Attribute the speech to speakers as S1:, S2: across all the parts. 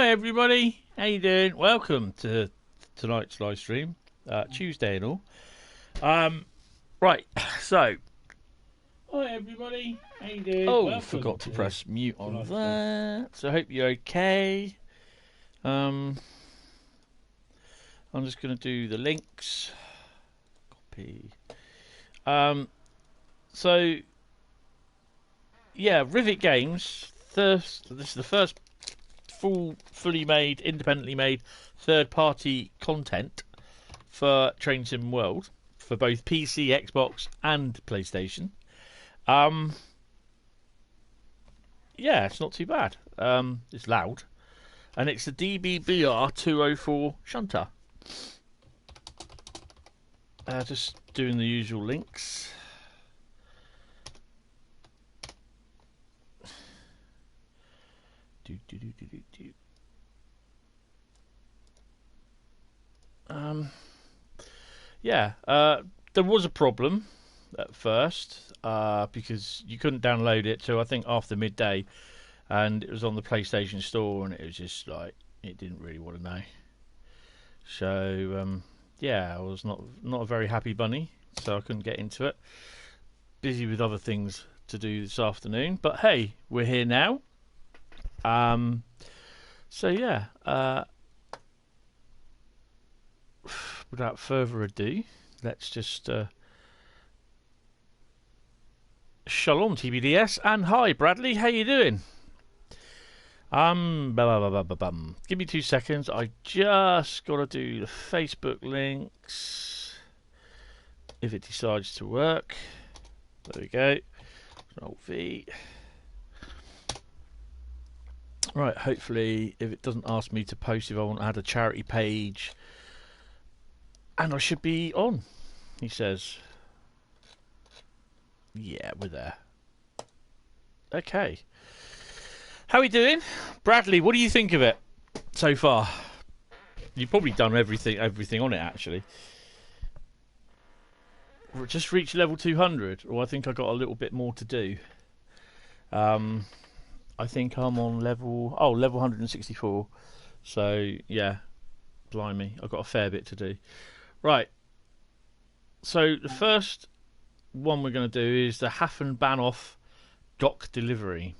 S1: Hi everybody, how you doing? Welcome to tonight's live stream, Tuesday and all. Right, so hi everybody, how you doing? Oh, forgot to press mute on that. So I hope you're okay. I'm just going to do the links. Copy. So yeah, Rivet Games. This is the first fully made, independently made, third-party content for Train Sim World for both PC, Xbox, and PlayStation. Yeah, it's not too bad. It's loud, and it's the DB BR204 shunter. Just doing the usual links. Yeah, there was a problem at first because you couldn't download it till I think after midday, and it was on the PlayStation Store, and it was just like it didn't really want to know. So yeah, I was not a very happy bunny, so I couldn't get into it. Busy with other things to do this afternoon, but hey, we're here now. So yeah, without further ado, let's just shalom TBDS, and hi Bradley, how you doing? Give me 2 seconds. I just got to do the Facebook links if it decides to work. There we go. Alt V. Right, hopefully if it doesn't ask me to post if I want to add a charity page, and I should be on, he says. Yeah, we're there. Okay. How are we doing? Bradley, what do you think of it so far? You've probably done everything on it, actually. Just reached level 200, or I think I got a little bit more to do. I think I'm on level 164. So, yeah, blimey, I've got a fair bit to do. Right. So, the first one we're going to do is the Hafen-Bahnhof dock delivery,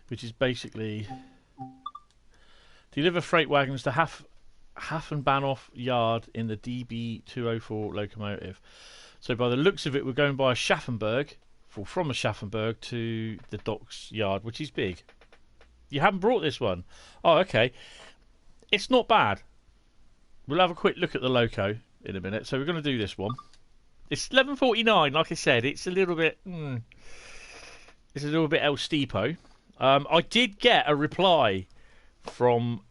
S1: which is basically deliver freight wagons to Hafen-Bahnhof yard in the DB204 locomotive. So by the looks of it, we're going by a Schaffenburg, from a Schaffenburg to the docks yard, which is big. You haven't brought this one? Oh, okay. It's not bad. We'll have a quick look at the loco in a minute. So we're going to do this one. It's 11:49, like I said. It's a little bit... It's a little bit El Steepo. I did get a reply from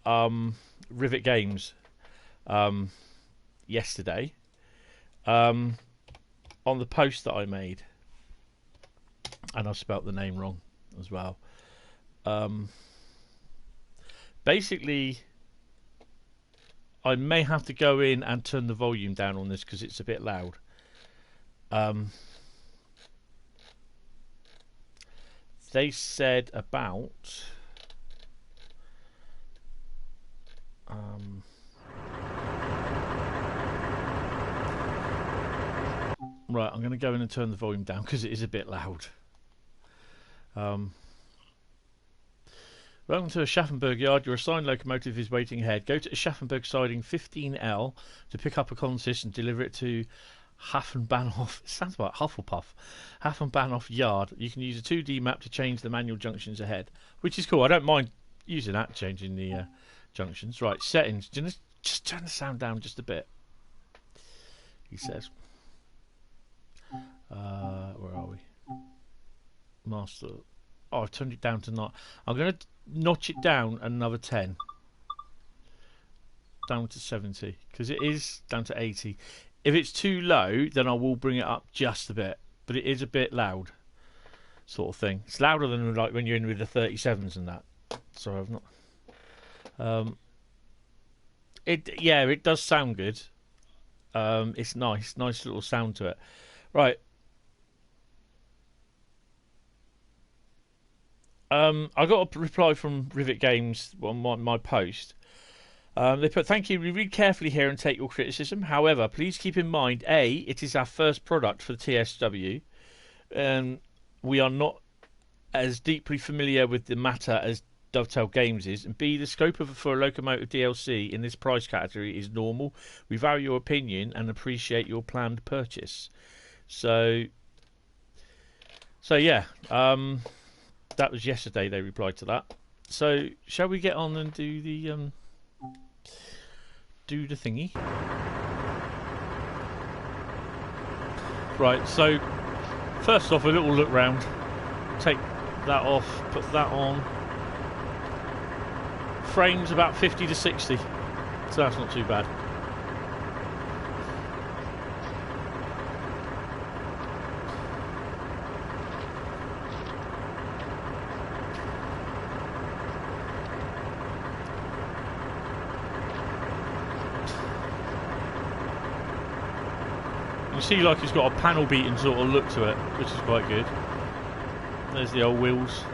S1: Rivet Games yesterday on the post that I made, and I spelt the name wrong as well. Basically, I may have to go in and turn the volume down on this because it's a bit loud. They said about right, I'm going to go in and turn the volume down because it is a bit loud. Welcome to a Schaffenburg yard. Your assigned locomotive is waiting ahead. Go to Schaffenburg siding 15L to pick up a consist and deliver it to Hafen-Bahnhof. It sounds like Hufflepuff. Hafen-Bahnhof yard. You can use a 2D map to change the manual junctions ahead, which is cool. I don't mind using that, changing the junctions. Right, settings. Just turn the sound down just a bit, he says. Where are we? Master. Oh, I've turned it down to not. I'm going to notch it down another 10. Down to 70. Because it is down to 80. If it's too low, then I will bring it up just a bit. But it is a bit loud. Sort of thing. It's louder than like when you're in with the 37s and that. Sorry, I've not... it does sound good. It's nice. Nice little sound to it. Right. I got a reply from Rivet Games on my post. They put, "Thank you. We read carefully here and take your criticism. However, please keep in mind, A, it is our first product for the TSW, and we are not as deeply familiar with the matter as Dovetail Games is, and B, the scope for a locomotive DLC in this price category is normal. We value your opinion and appreciate your planned purchase." So yeah, that was yesterday. They replied to that. So shall we get on and do the thingy? Right. So first off, a little look round. Take that off. Put that on. Frames about 50 to 60, so that's not too bad. You see, like, it's got a panel beating sort of look to it, which is quite good. There's the old wheels.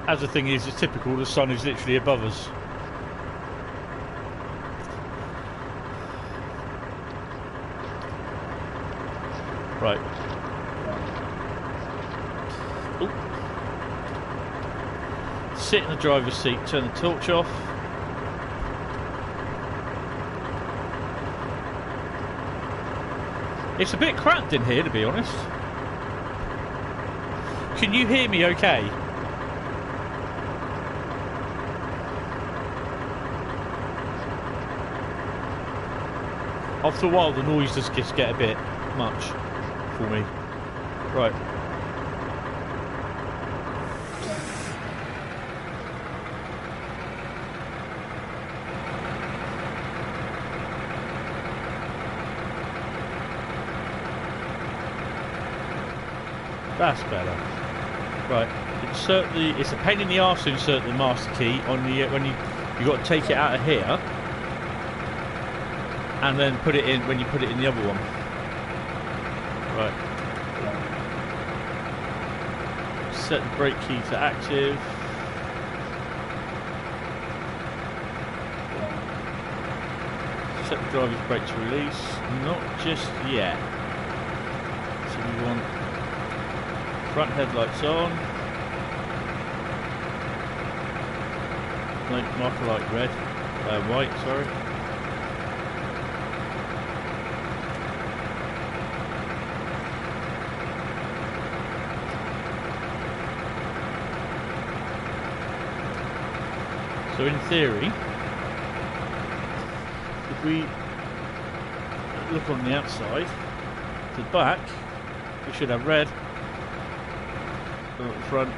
S1: As the thing is, it's typical, the sun is literally above us. Right. Ooh. Sit in the driver's seat, turn the torch off. It's a bit cramped in here, to be honest. Can you hear me okay? After a while, the noise just get a bit much for me. Right. That's better. Right. Insert the. It's a pain in the arse to insert the master key on the when you got to take it out of here. And then put it in when you put it in the other one. Right. Set the brake key to active. Set the driver's brake to release. Not just yet. So we want front headlights on. Marker light red. White, sorry. So in theory, if we look on the outside, to the back, we should have red. And at the front,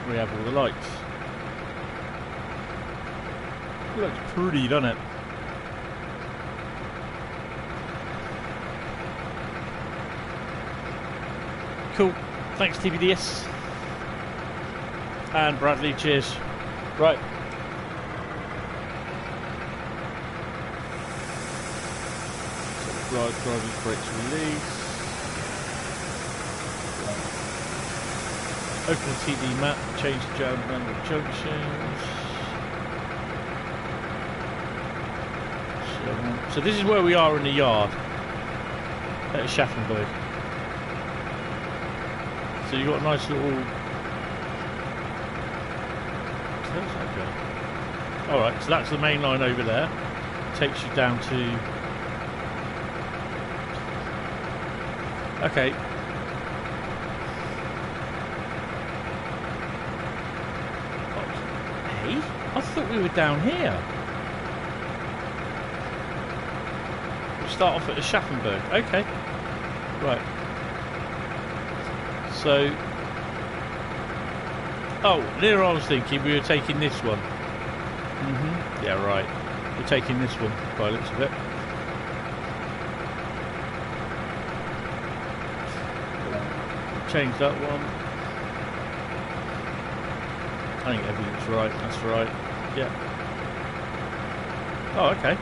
S1: we have all the lights. It looks pretty, doesn't it? Cool. Thanks, TBDS. And Bradley, cheers. Right. Driver's brakes release. Open the TD map, change the random junctions. So this is where we are in the yard at Schaffenburg. So you've got a nice little. Okay. Alright, so that's the main line over there. Takes you down to. Okay. Hey? I thought we were down here. We start off at Schaffenburg. Okay. Right. So. Oh, there I was thinking we were taking this one. Yeah, right. We're taking this one by the looks of it. Change that one. I think everything's right. That's right. Yeah. Oh, okay.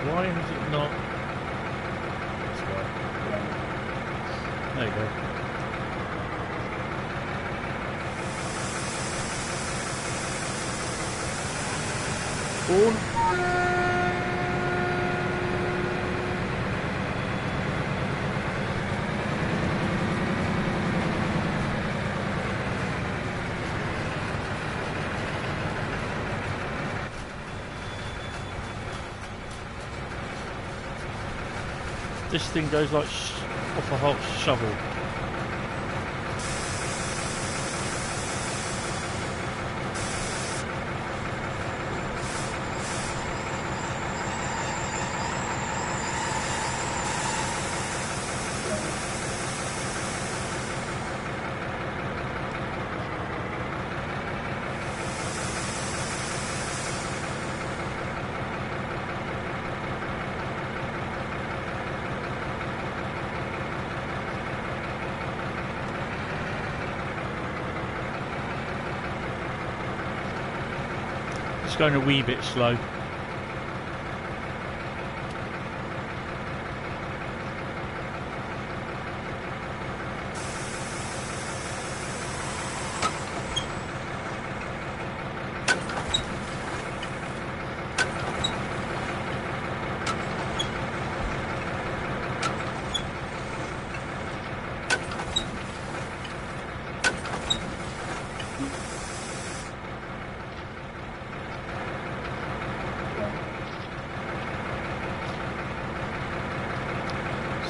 S1: Why has it not? That's why. There you go. Born. This thing goes like off a hot shovel. It's going a wee bit slow.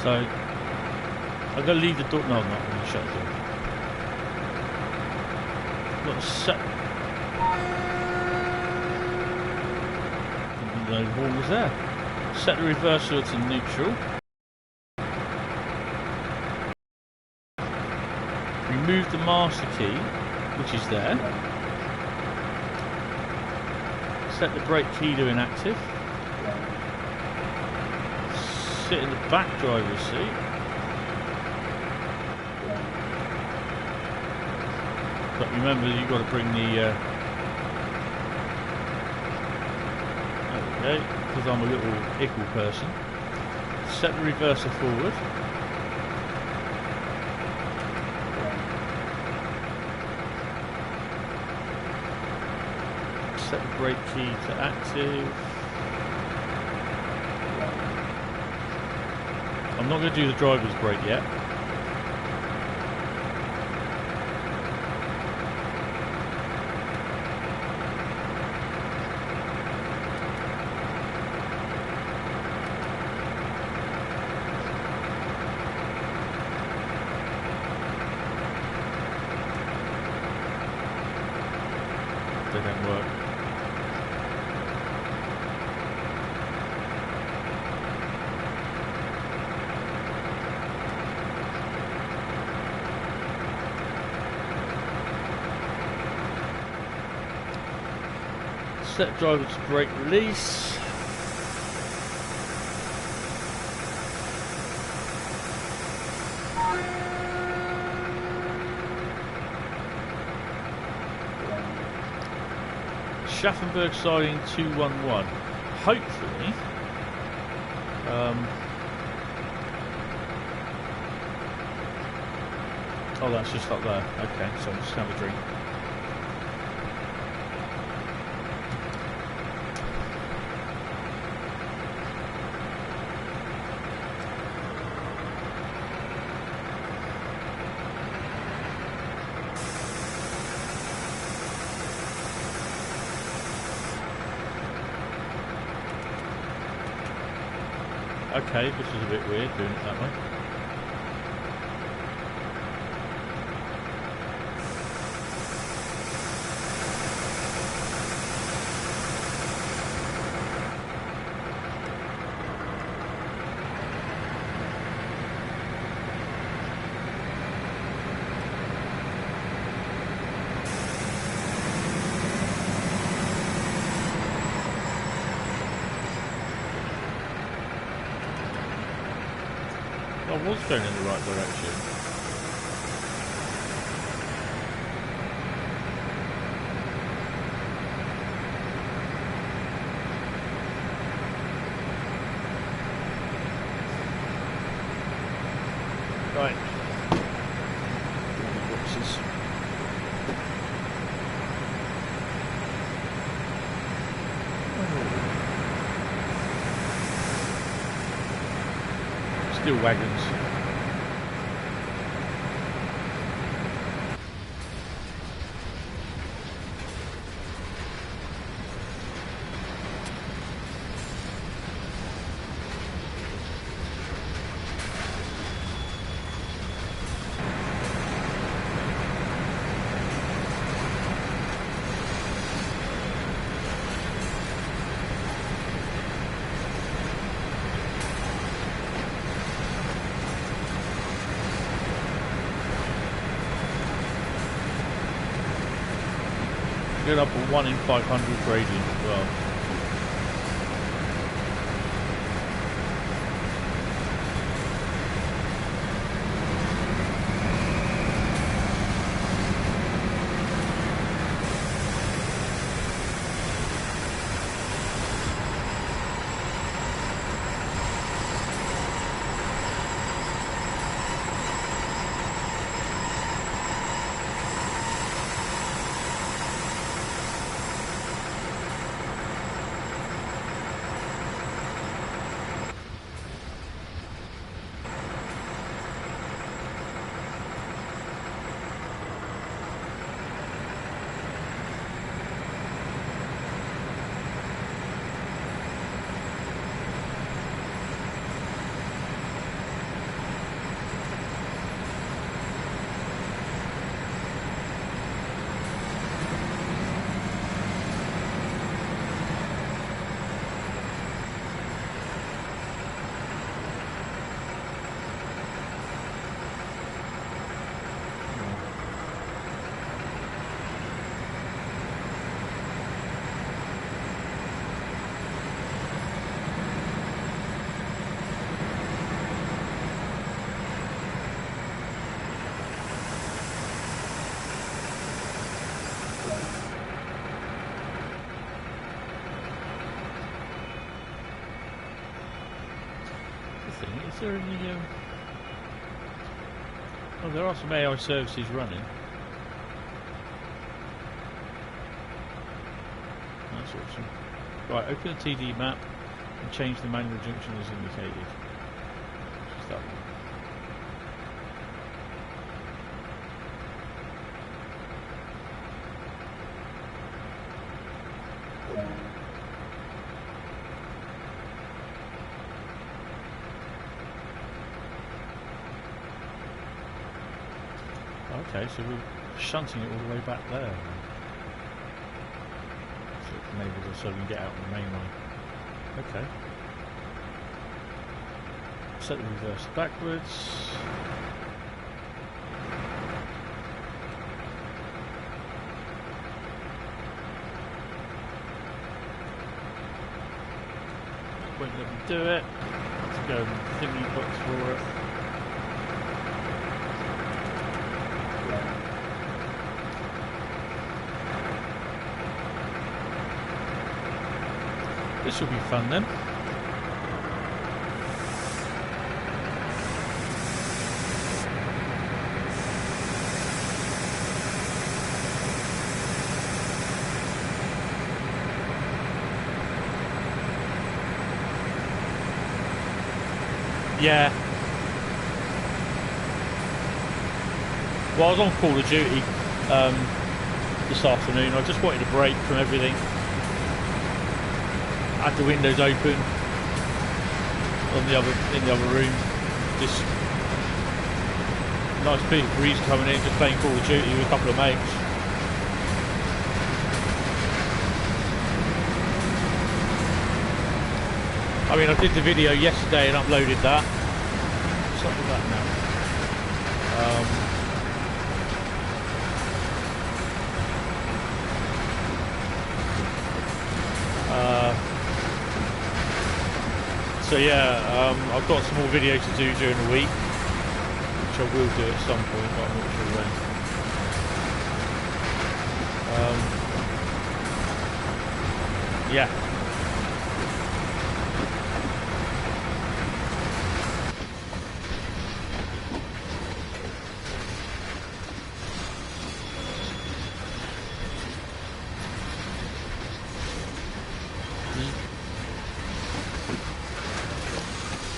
S1: So I'm going to leave the door. No, I'm not going to shut the door. Got to set. No horn was there. Set the reverser to neutral. Remove the master key, which is there. Set the brake key to inactive. Sit in the back driver's seat. But remember, you've got to bring the. There we go, because I'm a little ickle person. Set the reverser forward. Set the brake key to active. I'm not going to do the driver's brake yet. They don't work. Set driver's brake release. Schaffenburg siding 211. Hopefully, oh, that's just up there. Okay, so I'm just gonna have a drink. Okay, this is a bit weird doing it that way. I was going in the right direction. Still wagons. Get up a 1 in 500 gradient as well. Is there any, oh, there are some AI services running. That's awesome. Right, open the TD map and change the manual junction as indicated. Just that one. Okay, so we're shunting it all the way back there. So it enables us so we can get out on the main line. Okay. Set the reverse backwards. Won't let me do it. Let's go thingy box for it. This will be fun then. Yeah. Well, I was on Call of Duty this afternoon. I just wanted a break from everything. Had the windows open on in the other room. Just nice bit of breeze coming in. Just playing Call of Duty with a couple of mates. I mean, I did the video yesterday and uploaded that. Something like that now. So yeah, I've got some more videos to do during the week, which I will do at some point, but I'm not sure when. Yeah.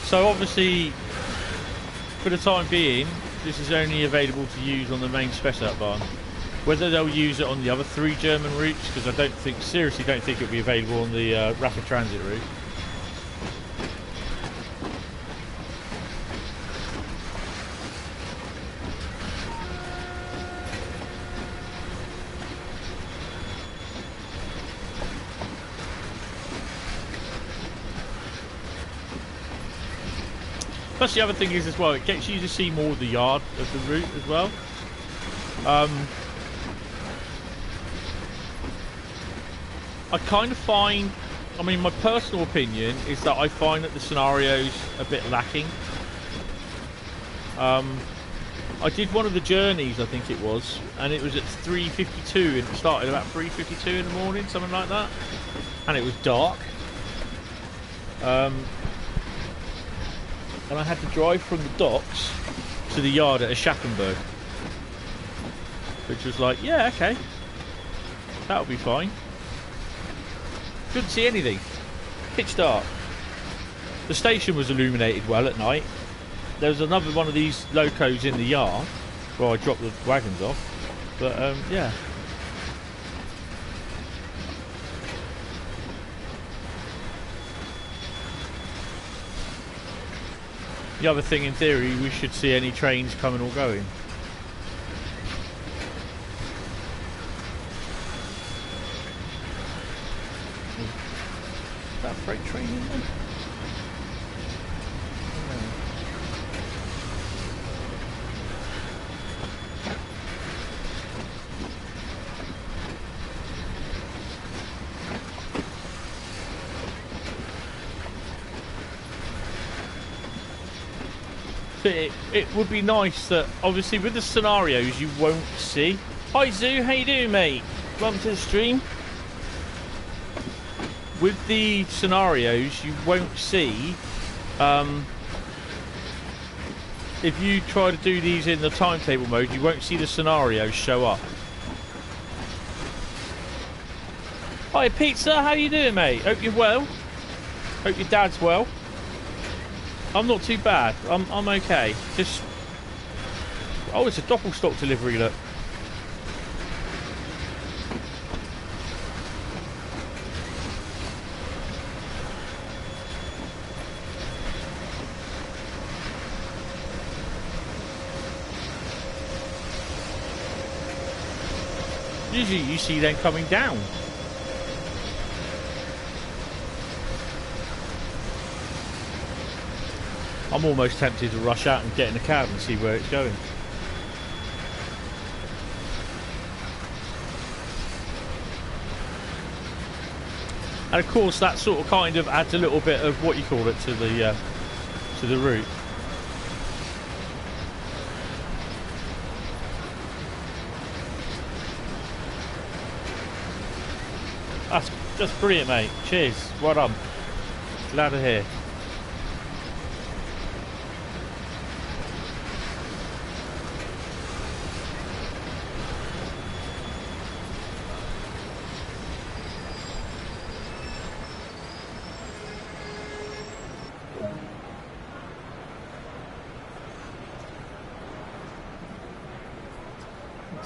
S1: So obviously for the time being, this is only available to use on the Main Spessart Bahn. Whether they'll use it on the other 3 German routes, because I seriously don't think it'll be available on the rapid transit route. Plus the other thing is as well, it gets you to see more of the yard of the route as well. I kind of find, I mean, my personal opinion is that I find that the scenario's a bit lacking. I did one of the journeys, I think it was, and it was at 3:52, and it started about 3:52 in the morning, something like that, and it was dark. And I had to drive from the docks to the yard at Aschaffenburg, which was like, yeah, okay, that'll be fine. Couldn't see anything, pitch dark. The station was illuminated well at night. There was another one of these locos in the yard where I dropped the wagons off, but yeah. The other thing, in theory, we should see any trains coming or going. Is that a freight train in there? It would be nice that, obviously, with the scenarios you won't see. Hi Zoo, how you doing, mate? Welcome to the stream. With the scenarios you won't see, if you try to do these in the timetable mode, you won't see the scenarios show up. Hi Pizza, how you doing, mate? Hope you're well. Hope your dad's well. I'm not too bad. I'm okay. Just, oh, it's a doppelstock delivery. Look. Usually you see them coming down. I'm almost tempted to rush out and get in a cab and see where it's going. And of course that sort of kind of adds a little bit of what you call it to the route. That's brilliant, mate. Cheers. Well done. Glad to hear.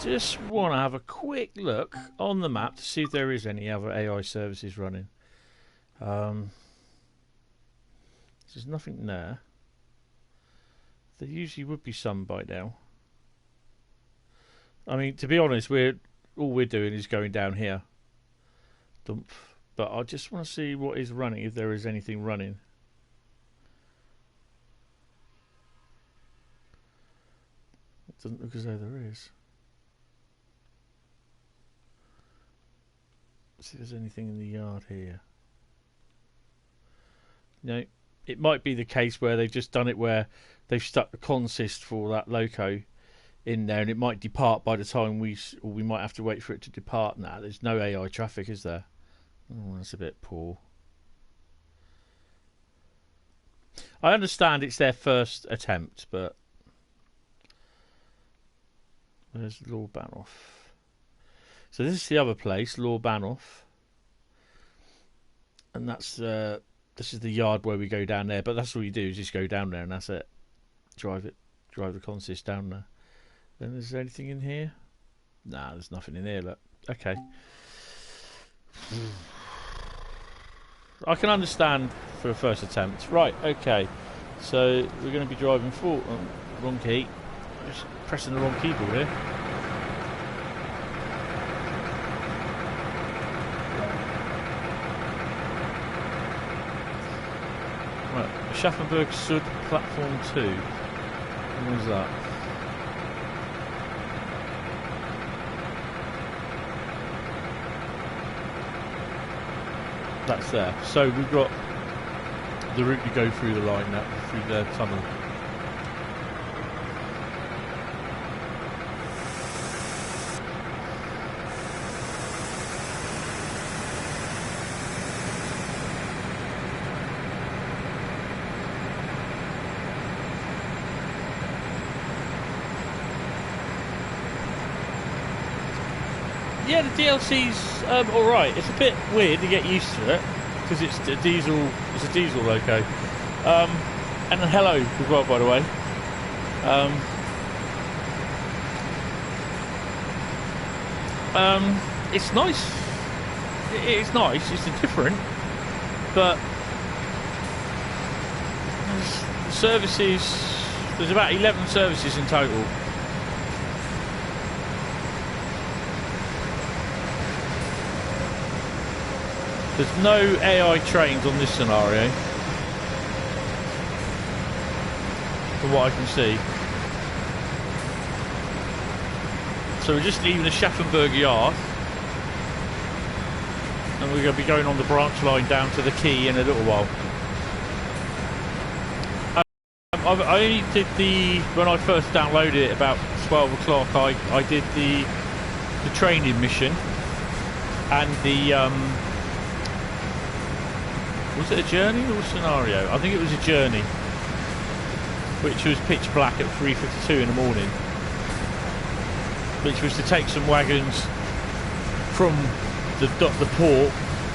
S1: Just want to have a quick look on the map to see if there is any other AI services running. There's nothing there. There usually would be some by now. I mean, to be honest, all we're doing is going down here. Dump. But I just want to see what is running, if there is anything running. It doesn't look as though there is. See if there's anything in the yard here. No, it might be the case where they've just done it where they've stuck the consist for that loco in there, and it might depart by the time we might have to wait for it to depart. Now there's no AI traffic, is there? Oh, that's a bit poor. I understand it's their first attempt, but where's Lord Banoff? So this is the other place, Lord Banoff, and that's this is the yard where we go down there. But that's all you do is just go down there, and that's it. Drive it. drive the consist down there. Then is there anything in here? Nah, there's nothing in here. Look, okay. I can understand for a first attempt. Right, okay. So we're going to be driving full. Wrong key. Just pressing the wrong keyboard here. Right, Schaffenburg Sud Platform 2. What was that? That's there. So we've got the route to go through the line now, through the tunnel. Yeah, the DLC's alright. It's a bit weird to get used to it because it's a diesel loco. And hello as well, by the way. It's nice. It's nice. It's different, but services. There's about 11 services in total. There's no AI trains on this scenario, from what I can see. So we're just leaving the Schaffenburg yard, and we're going to be going on the branch line down to the quay in a little while. I only did when I first downloaded it about 12 o'clock, I did the training mission and the was it a journey or a scenario? I think it was a journey, which was pitch black at 3:52 in the morning, which was to take some wagons from the port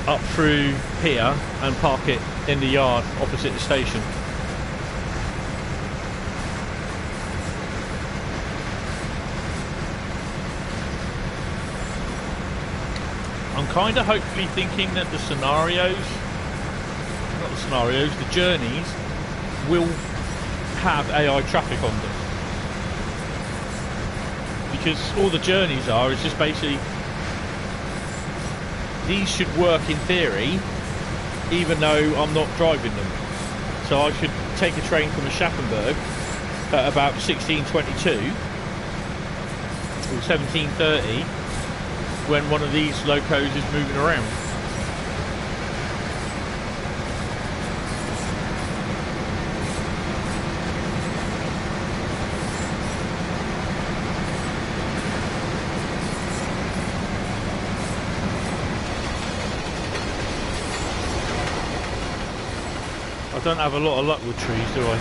S1: up through here and park it in the yard opposite the station. I'm kind of hopefully thinking that the journeys will have AI traffic on them, because all the journeys is just basically, these should work in theory even though I'm not driving them. So I should take a train from Aschaffenburg at about 16:22 or 17:30 when one of these locos is moving around. I don't have a lot of luck with trees, do I?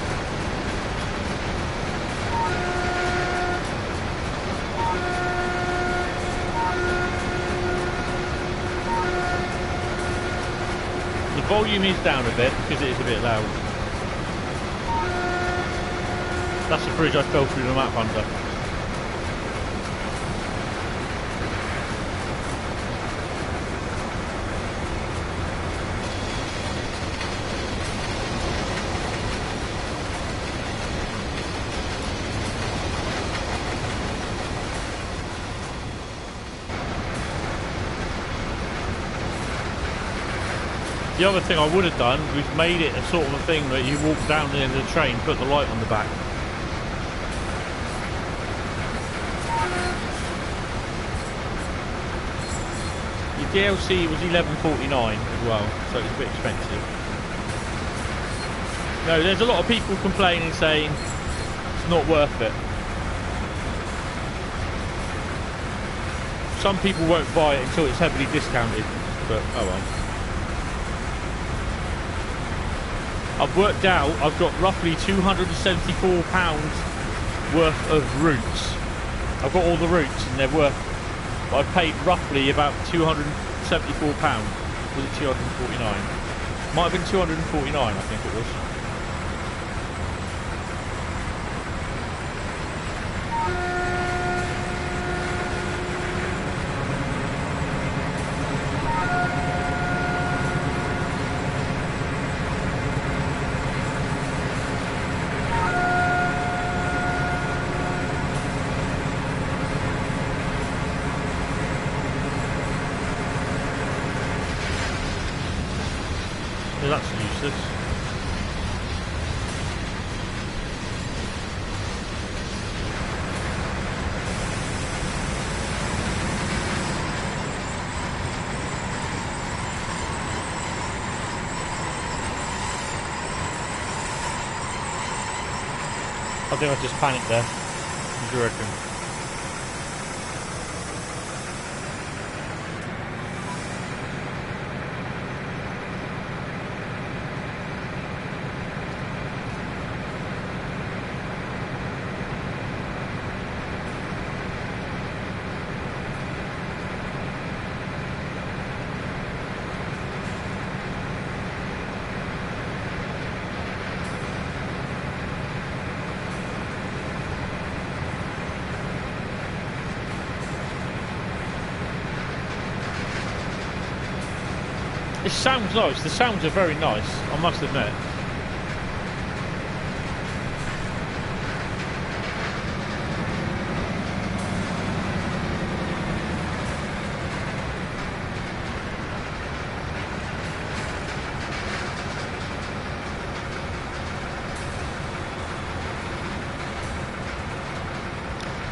S1: The volume is down a bit because it is a bit loud. That's the bridge I fell through the map under. The other thing I would have done was made it a sort of a thing that you walk down the end of the train, put the light on the back. Your DLC was $11.49 as well, so it's a bit expensive. No, there's a lot of people complaining saying it's not worth it. Some people won't buy it until it's heavily discounted, but oh well. I've worked out I've got roughly £274 worth of routes. I've got all the routes and they're worth, I've paid roughly about £274. Was it 249? Might have been 249, I think it was. So that's useless. I think I just panicked there. What do you reckon? It sounds nice. The sounds are very nice, I must admit.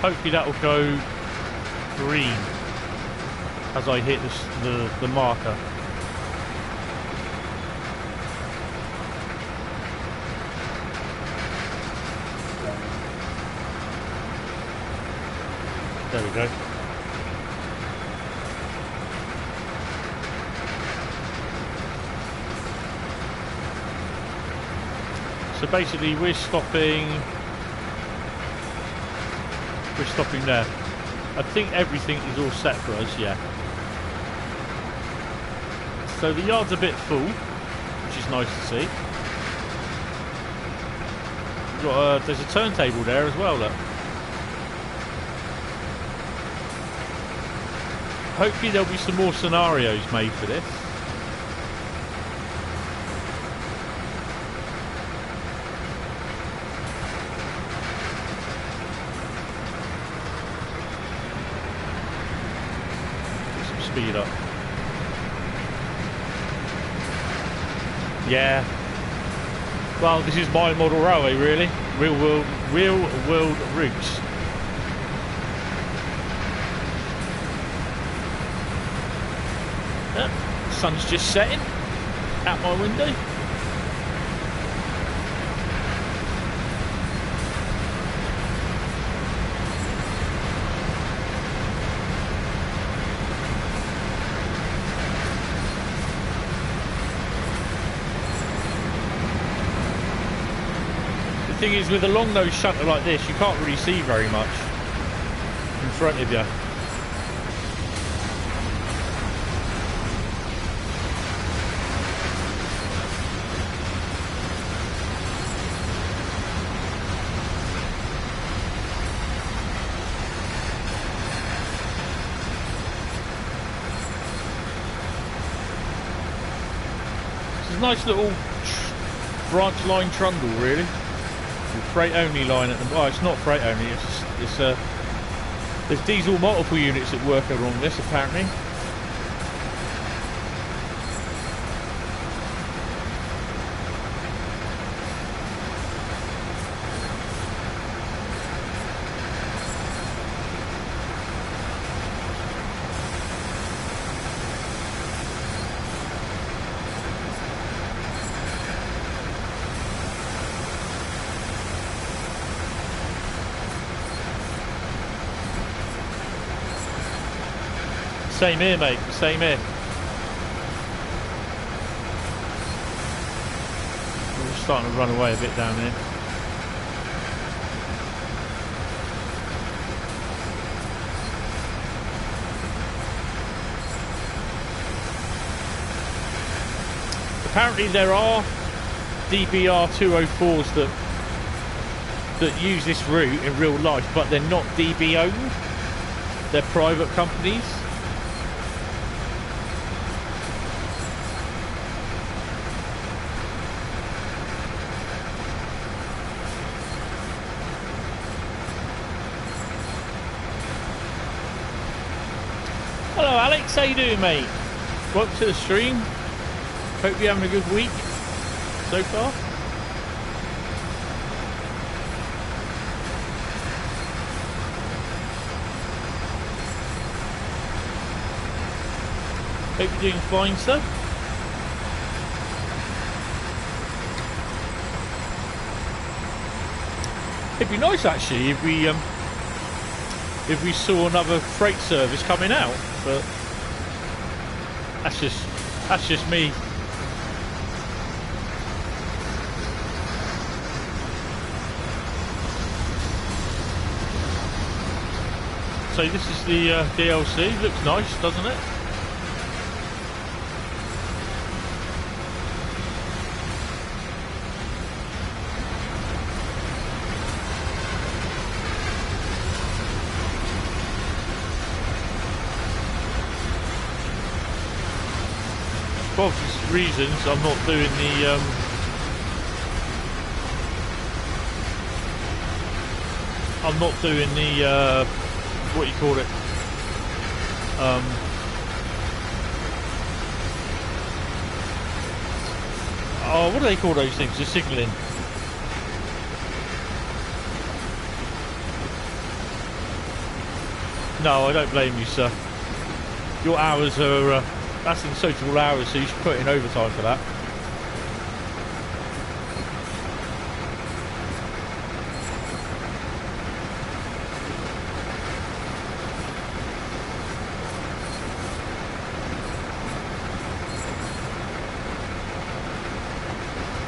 S1: Hopefully that will go green as I hit the marker. There we go. So basically we're stopping there. I think everything is all set for us, yeah. So the yard's a bit full, which is nice to see. We've got there's a turntable there as well, look. Hopefully there'll be some more scenarios made for this. Get some speed up. Yeah. Well, this is my model railway, really. Real world routes. Sun's just setting out my window. The thing is, with a long nose shunter like this, you can't really see very much in front of you. Nice little branch line trundle, really. With freight only line at the well, it's not freight only. It's there's diesel multiple units that work along this apparently. Same here, mate. Same here. We're starting to run away a bit down here. Apparently there are DBR204s that use this route in real life, but they're not DB owned. They're private companies. Hello Alex, how you doing, mate? Welcome to the stream. Hope you're having a good week. so far. Hope you're doing fine, sir. It'd be nice actually if we saw another freight service coming out, but that's just me. So this is the DLC. Looks nice, doesn't it? For obvious reasons, I'm not doing the what do you call it? Oh, what do they call those things? The signalling. No, I don't blame you, sir. Your hours are that's insociable hours, so you should put in overtime for that.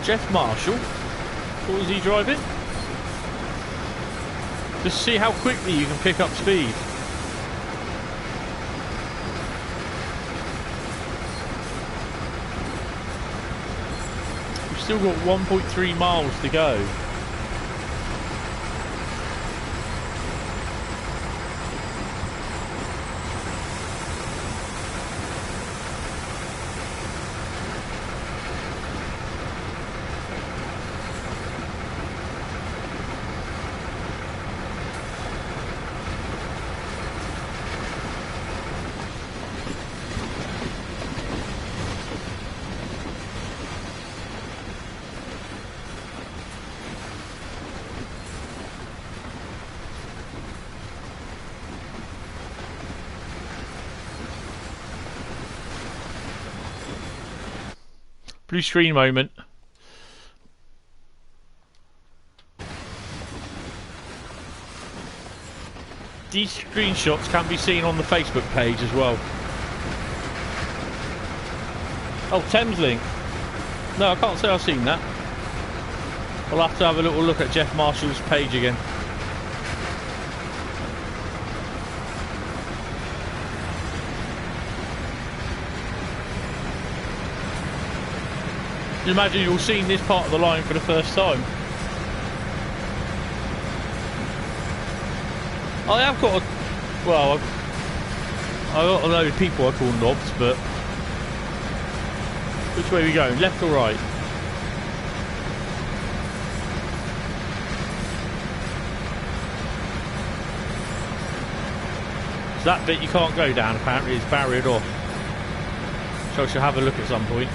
S1: Jeff Marshall, what was he driving? Just see how quickly you can pick up speed. We've still got 1.3 miles to go. Blue screen moment. These screenshots can be seen on the Facebook page as well. Oh, Thameslink. No, I can't say I've seen that. I'll have to have a little look at Jeff Marshall's page again. Imagine you've seen this part of the line for the first time. I have got a... well, I've got a load of people I call knobs, but... which way are we going? Left or right? So that bit you can't go down, apparently, it's barriered off. So I shall have a look at some point.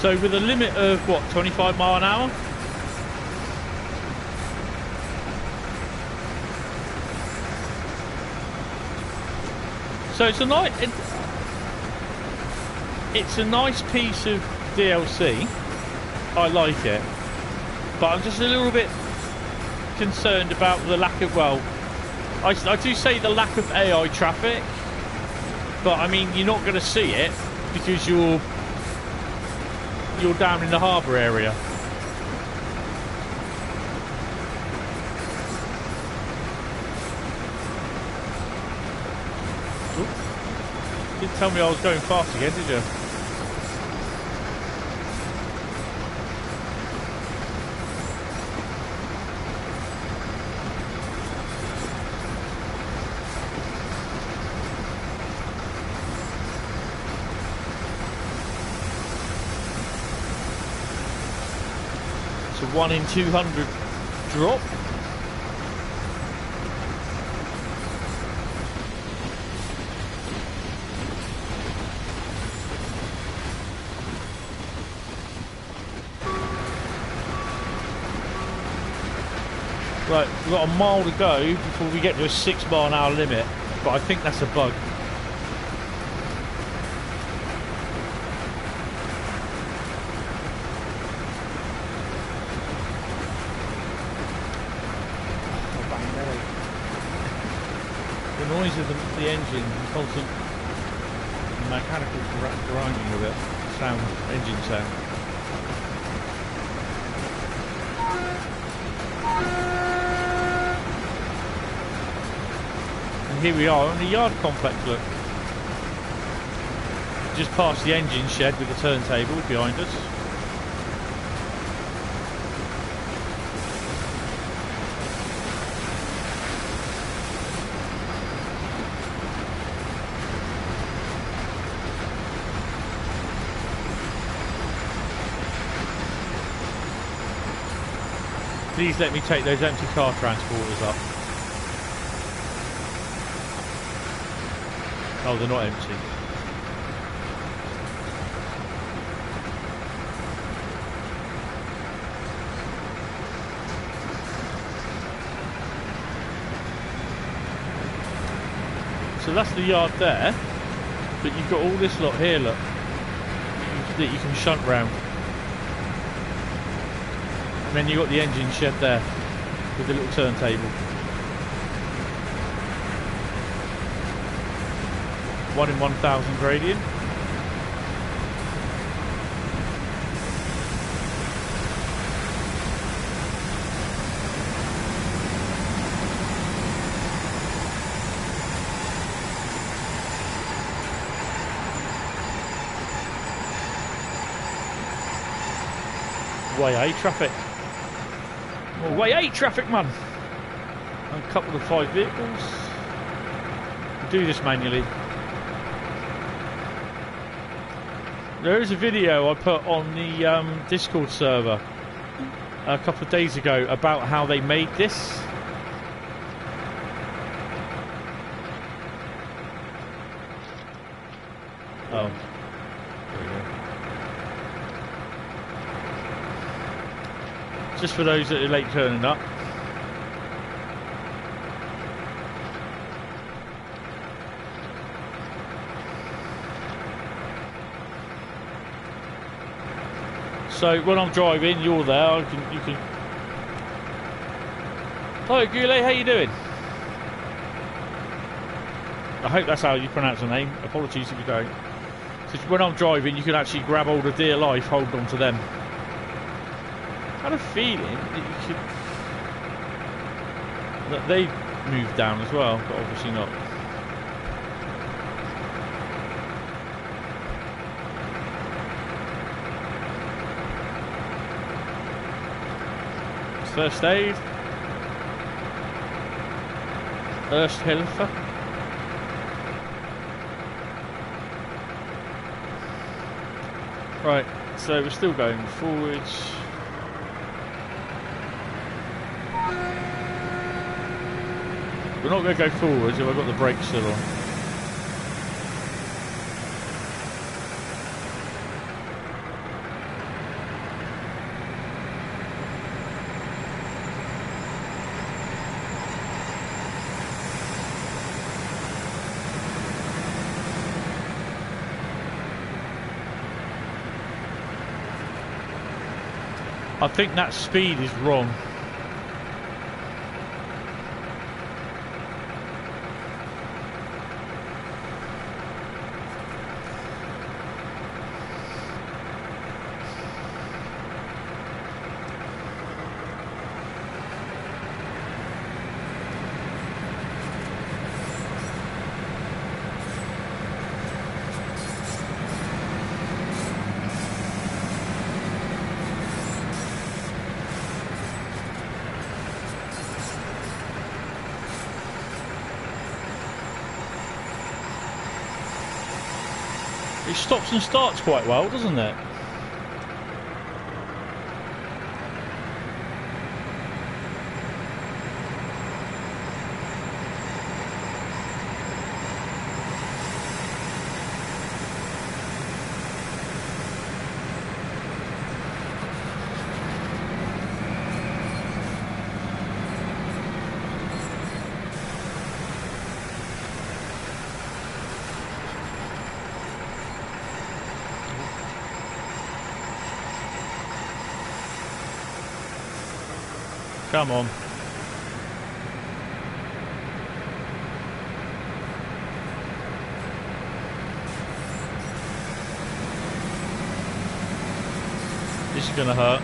S1: So with a limit of what, 25 mile an hour? So it's a nice piece of DLC. I like it, but I'm just a little bit concerned about the lack of, well, I do say the lack of AI traffic, but I mean you're not going to see it because you're down in the harbour area. Ooh. Didn't tell me I was going fast again, did you? It's a 1 in 200 drop. Right, we've got a mile to go before we get to a 6 mile an hour limit, but I think that's a bug. The noise of the engine, the constant mechanical grinding of it, sound, engine sound. And here we are on the yard complex, look. Just past the engine shed with the turntable behind us. Please let me take those empty car transporters up. Oh, they're not empty. So that's the yard there, but you've got all this lot here, look, that you can shunt round. And then you've got the engine shed there with the little turntable. 1 in 1,000 gradient. Way 8 traffic. Oh, way 8 traffic, man. And a couple of 5 vehicles. We'll do this manually. There is a video I put on the Discord server a couple of days ago about how they made this. Oh. There we go. Just for those that are late turning up. So when I'm driving, you're there. You can. Hello, Goulet. How you doing? I hope that's how you pronounce the name. Apologies if you don't. So when I'm driving, you can actually grab hold of dear life, hold on to them. I had a feeling that you could. That they moved down as well, but obviously not. First aid. Erst Hilfe. Right, so we're still going forwards. We're not going to go forwards if I've got the brakes still on. I think that speed is wrong. It stops and starts quite well, doesn't it? Come on. This is going to hurt.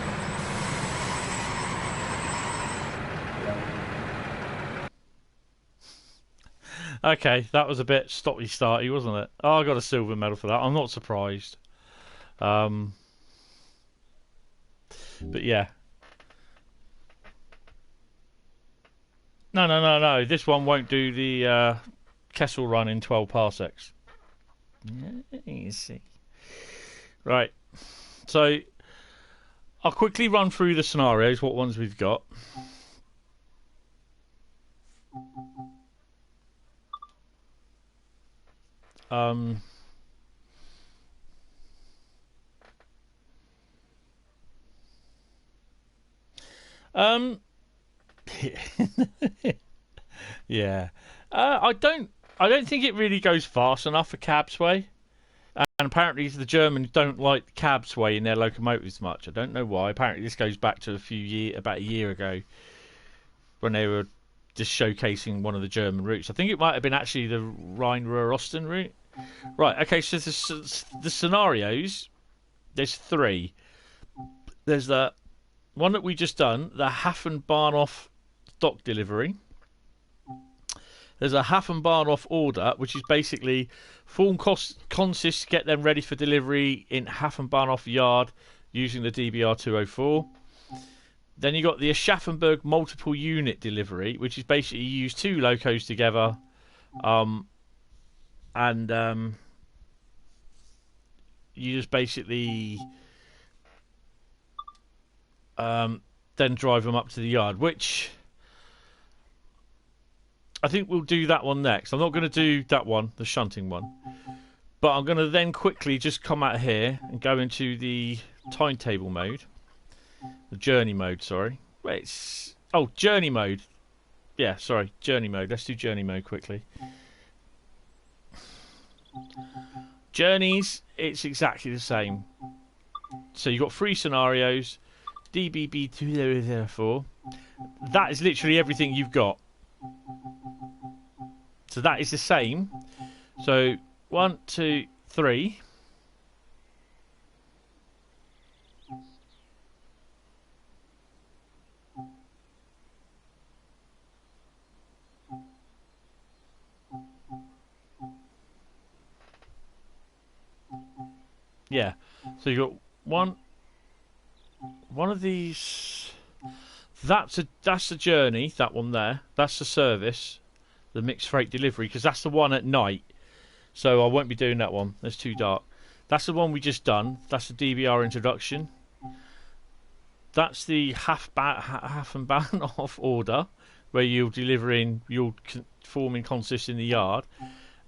S1: Okay, that was a bit stopty-starty, wasn't it? Oh, I got a silver medal for that. I'm not surprised. But yeah. No. This one won't do the Kessel run in 12 parsecs. Yeah, you see. Right. So, I'll quickly run through the scenarios, what ones we've got. Yeah. I don't think it really goes fast enough for cab sway. And apparently the Germans don't like cab sway in their locomotives much. I don't know why. Apparently this goes back to about a year ago when they were just showcasing one of the German routes. I think it might have been actually the Rhine-Ruhr-Osten route. Right, okay, so the scenarios, there's 3. There's the one that we just done, the Hafen-Bahnhof dock delivery. There's a Hafen-Bahnhof order, which is basically full consists to get them ready for delivery in Hafen-Bahnhof yard using the DBR204. Then you got the Aschaffenburg multiple unit delivery, which is basically you use 2 locos together, and you just basically then drive them up to the yard, which I think we'll do that one next. I'm not going to do that one, the shunting one, but I'm going to then quickly just come out here and go into the timetable mode, the journey mode. Sorry, journey mode. Yeah, sorry, journey mode. Let's do journey mode quickly. Journeys, it's exactly the same. So you've got 3 scenarios. DB BR204. That is literally everything you've got. So that is the same. So 1, 2, 3. Yeah. So you got one of these. That's a journey. That one there. That's the service. The mixed freight delivery, because that's the one at night. So I won't be doing that one. It's too dark. That's the one we just done. That's the DBR introduction. That's the Hafen-Bahnhof order, where you're forming consist in the yard.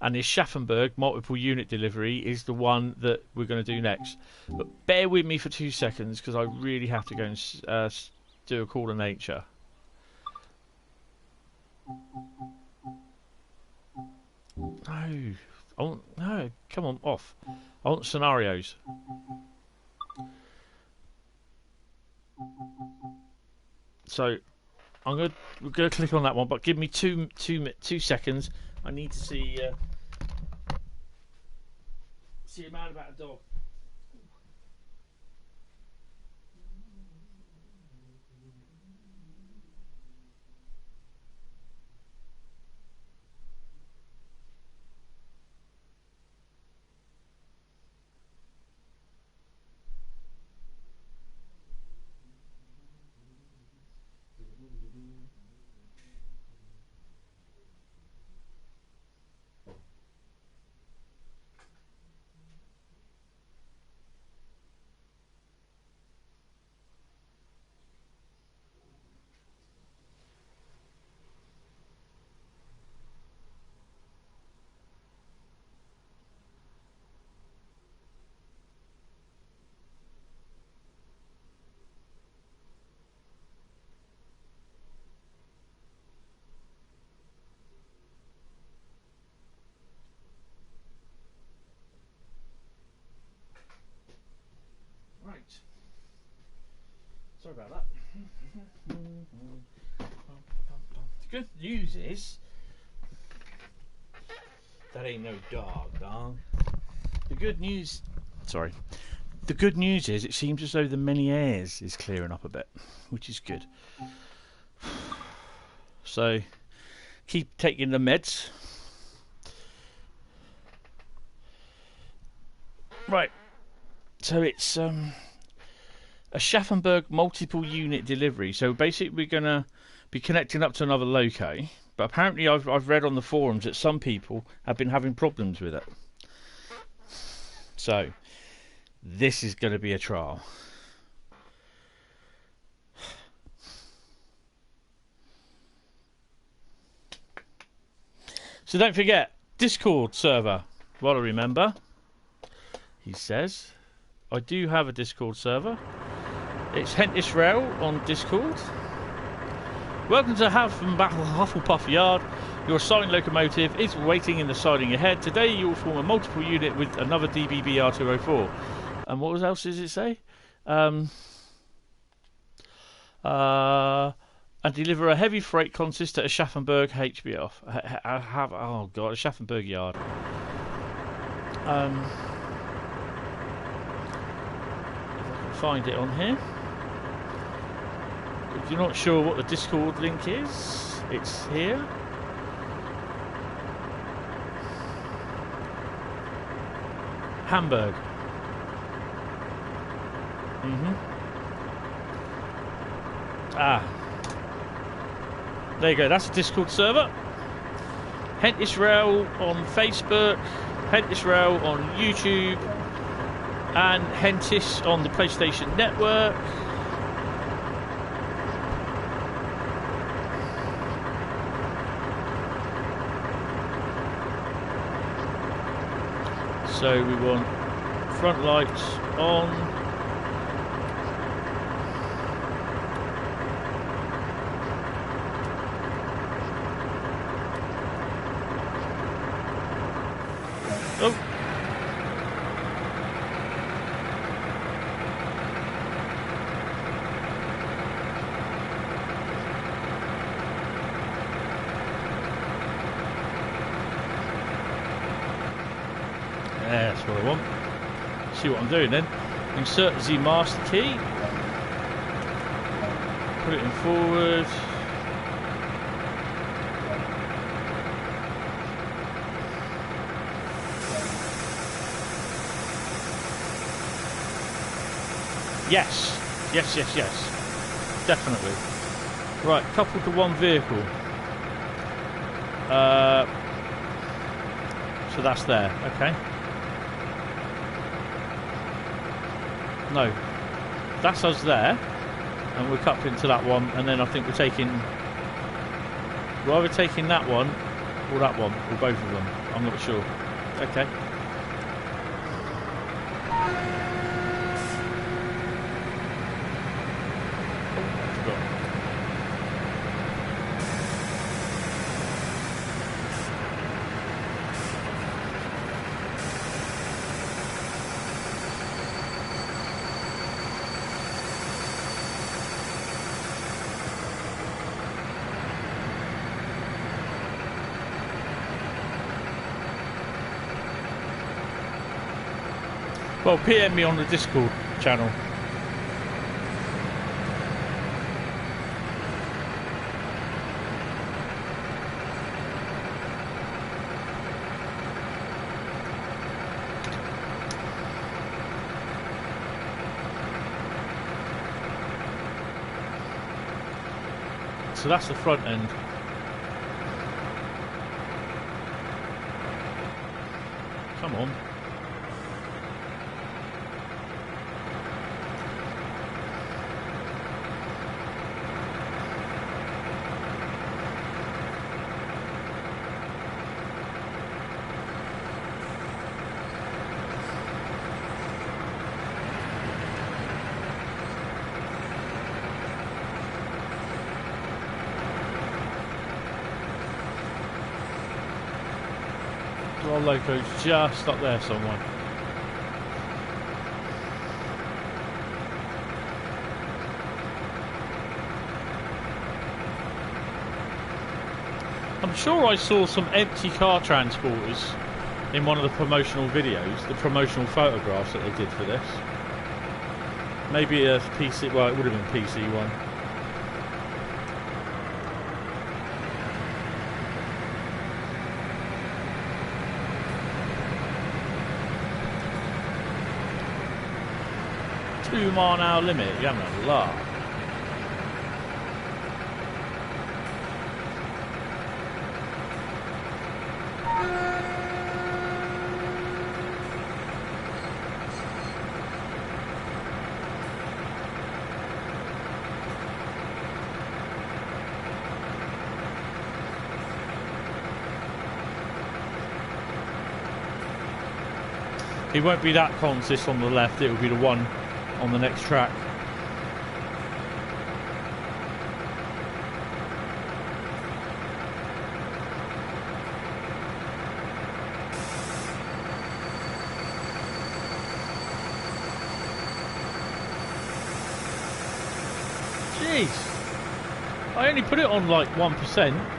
S1: And the Aschaffenburg multiple unit delivery is the one that we're going to do next. But bear with me for 2 seconds, because I really have to go and do a call to nature. No, come on, off. I want scenarios. So we're gonna click on that one, but give me two seconds. I need to see a man about a dog. sorry about that. The good news is that ain't no dog, dog. The good news is it seems as though the many airs is clearing up a bit, which is good. So keep taking the meds. Right. So it's a Schaffenburg multiple unit delivery. So basically we're gonna be connecting up to another loco, but apparently I've read on the forums that some people have been having problems with it. So this is going to be a trial. So don't forget, Discord server. While I remember, he says, I do have a Discord server. It's Hentis Rail on Discord. Welcome to Hufflepuff Yard. Your assigned locomotive is waiting in the siding ahead. Today you will form a multiple unit with another DB BR204. And what else does it say? And deliver a heavy freight consist at a Schaffenburg HBF. Oh god, a Schaffenburg yard. If I can find it on here. If you're not sure what the Discord link is, it's here. Hamburg. There you go, that's a Discord server. Hentis Rail on Facebook, Hentis Rail on YouTube, and Hentis on the PlayStation Network. So we want front lights on. Oh. Yeah, that's what I want. See what I'm doing then. Insert the master key. Put it in forward. Yes. Yes, yes, yes. Definitely. Right, coupled to one vehicle. So that's there, okay. No, that's us there, and we're coupling to that one, and then I think we're either taking that one, or both of them. I'm not sure. Okay. Well, PM me on the Discord channel. So that's the front end. Come on. Our loco's just up there somewhere. I'm sure I saw some empty car transporters in one of the promotional videos, the promotional photographs that they did for this. Maybe a PC, well, it would have been PC one. Two-mile-an-hour limit, you're having a laugh. It won't be that consist on the left, it will be the one on the next track. Jeez, I only put it on like 1%.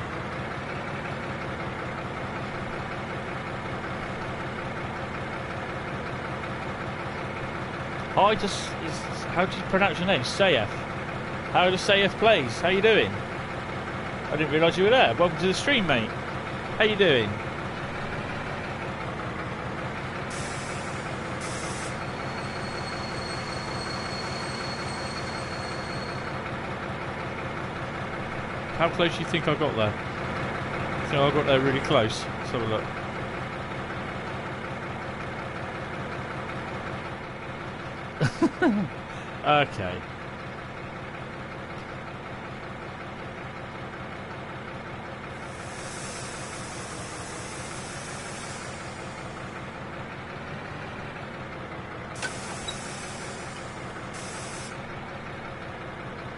S1: How do you pronounce your name? Sayef. How does Sayef plays? How you doing? I didn't realise you were there. Welcome to the stream, mate. How you doing? How close do you think I got there? I think I got there really close. Let's have a look. Okay.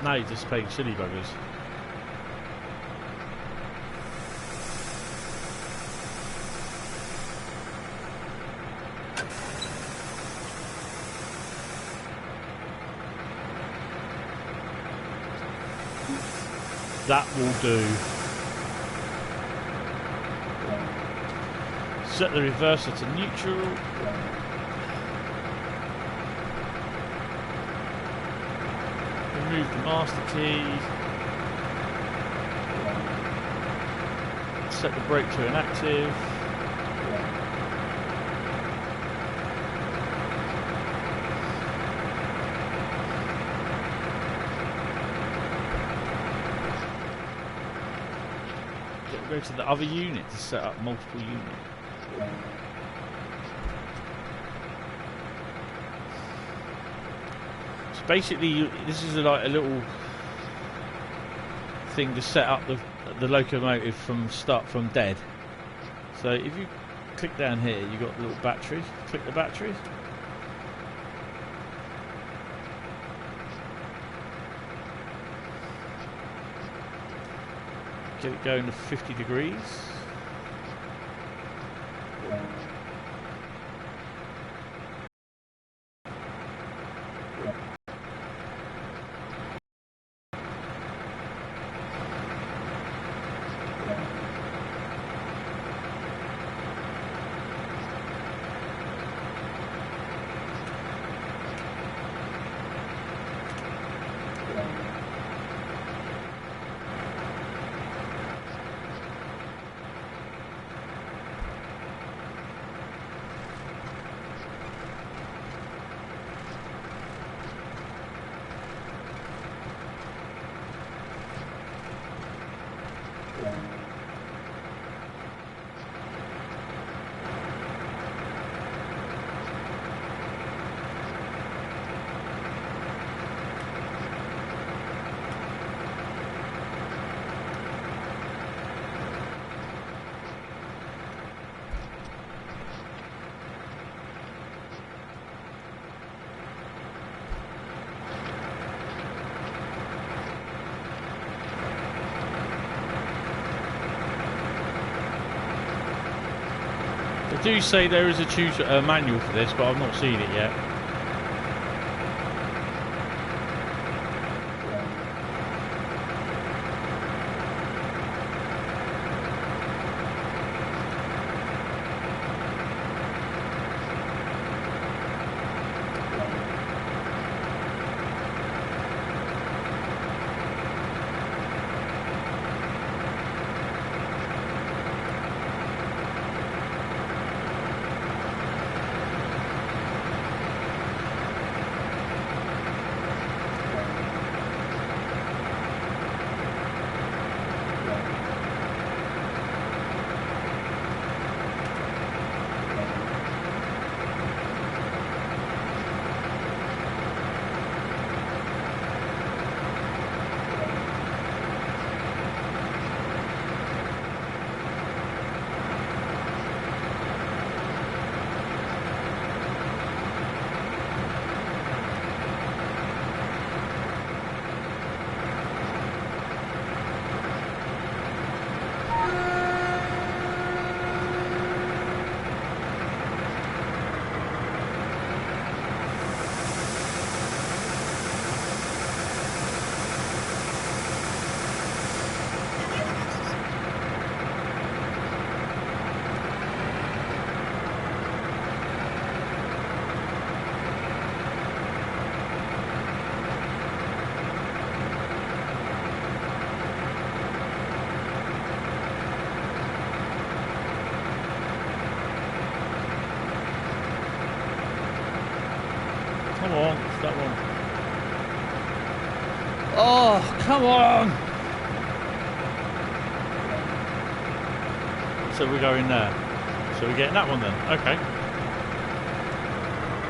S1: Now you're just playing silly buggers. That will do. Set the reverser to neutral. Remove the master key. Set the brake to inactive. Go to the other unit to set up multiple units. So basically, this is like a little thing to set up the locomotive from dead. So if you click down here, you got the little battery. Click the battery. Get it going to 50 degrees. I do say there is a manual for this, but I've not seen it yet. Come on, it's that one. Oh, come on! So we're going there. So we're getting that one then. Okay.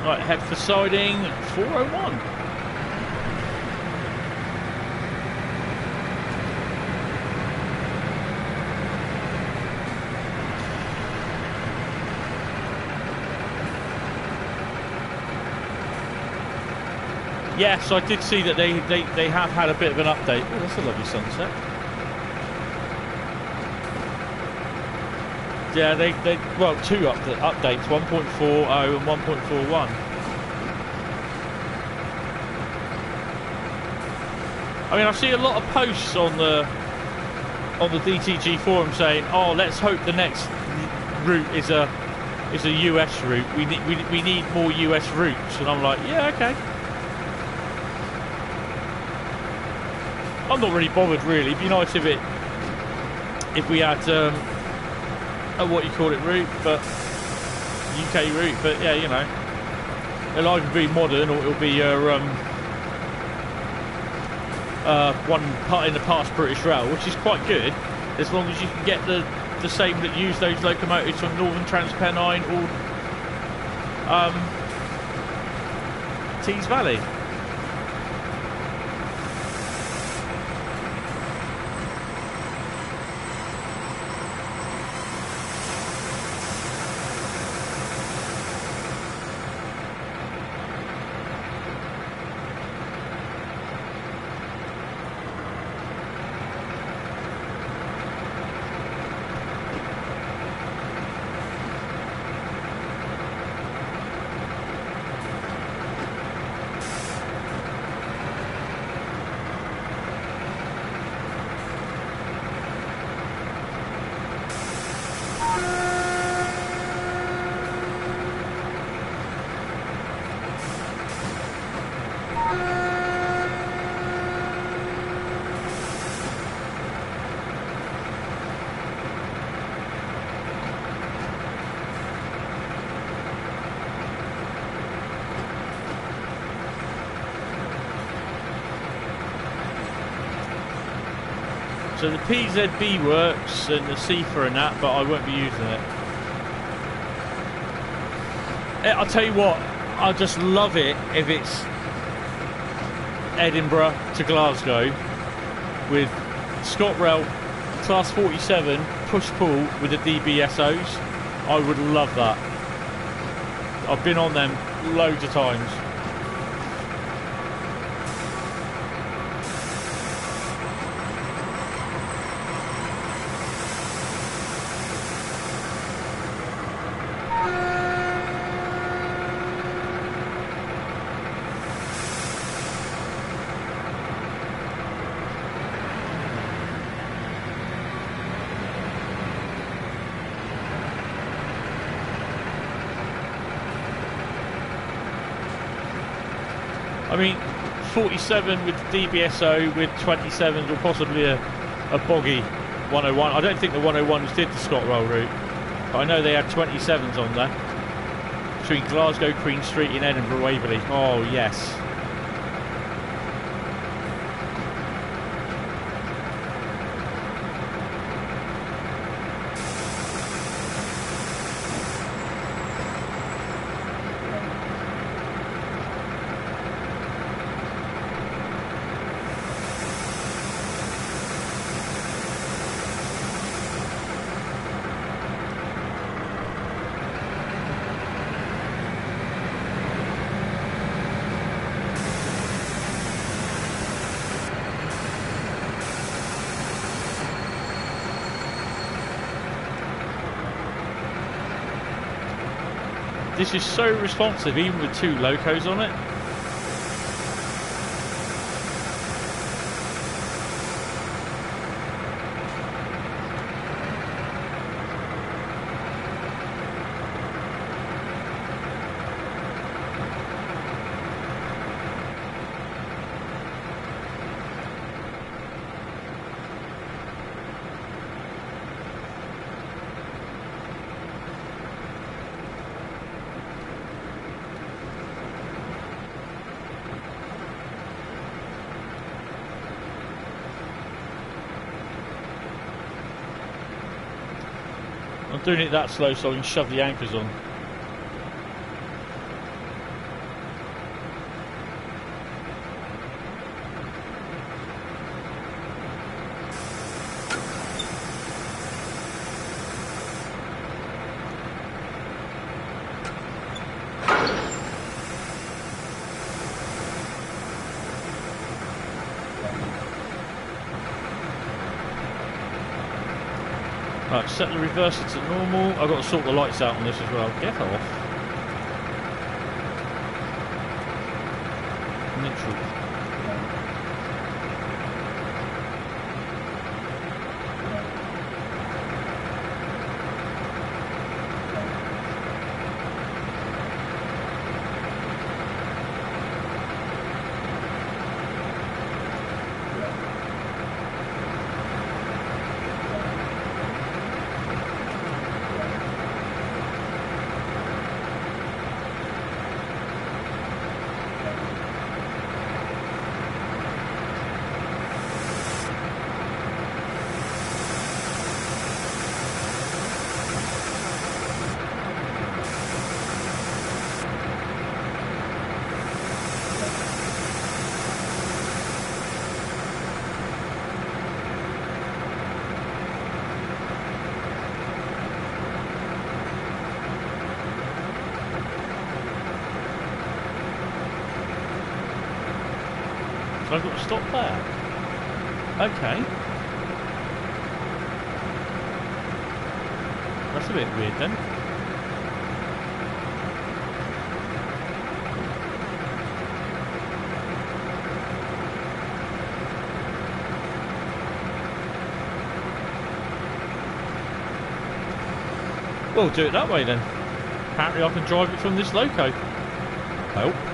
S1: Right, head for siding 401. Yes, I did see that they have had a bit of an update. Oh, that's a lovely sunset. Yeah, well, two updates, 1.40 and 1.41. I mean, I see a lot of posts on the DTG forum saying, "Oh, let's hope the next route is a US route. We need more US routes." And I'm like, yeah, okay. I'm not really bothered, really. It'd be nice if we had a what you call it route, but UK route. But yeah, you know, it'll either be modern or it'll be one part in the past British Rail, which is quite good, as long as you can get the same that use those locomotives from Northern Trans-Pennine or Tees Valley. So the PZB works and the CFA and that, but I won't be using it. I'll tell you what, I just love it if it's Edinburgh to Glasgow with ScotRail Class 47 push-pull with the DBSOs. I would love that. I've been on them loads of times. I mean, 47 with the DBSO with 27s or possibly a boggy 101. I don't think the 101s did the ScotRail route, but I know they had 27s on there. Between Glasgow, Queen Street and Edinburgh, Waverley. Oh, yes. This is so responsive, even with two locos on it. I'm doing it that slow so I can shove the anchors on. Right, set the reverser to normal. I've got to sort the lights out on this as well. Get off. Neutral. I've got to stop there. Okay. That's a bit weird then. We'll do it that way then. Apparently I can drive it from this loco. Oh.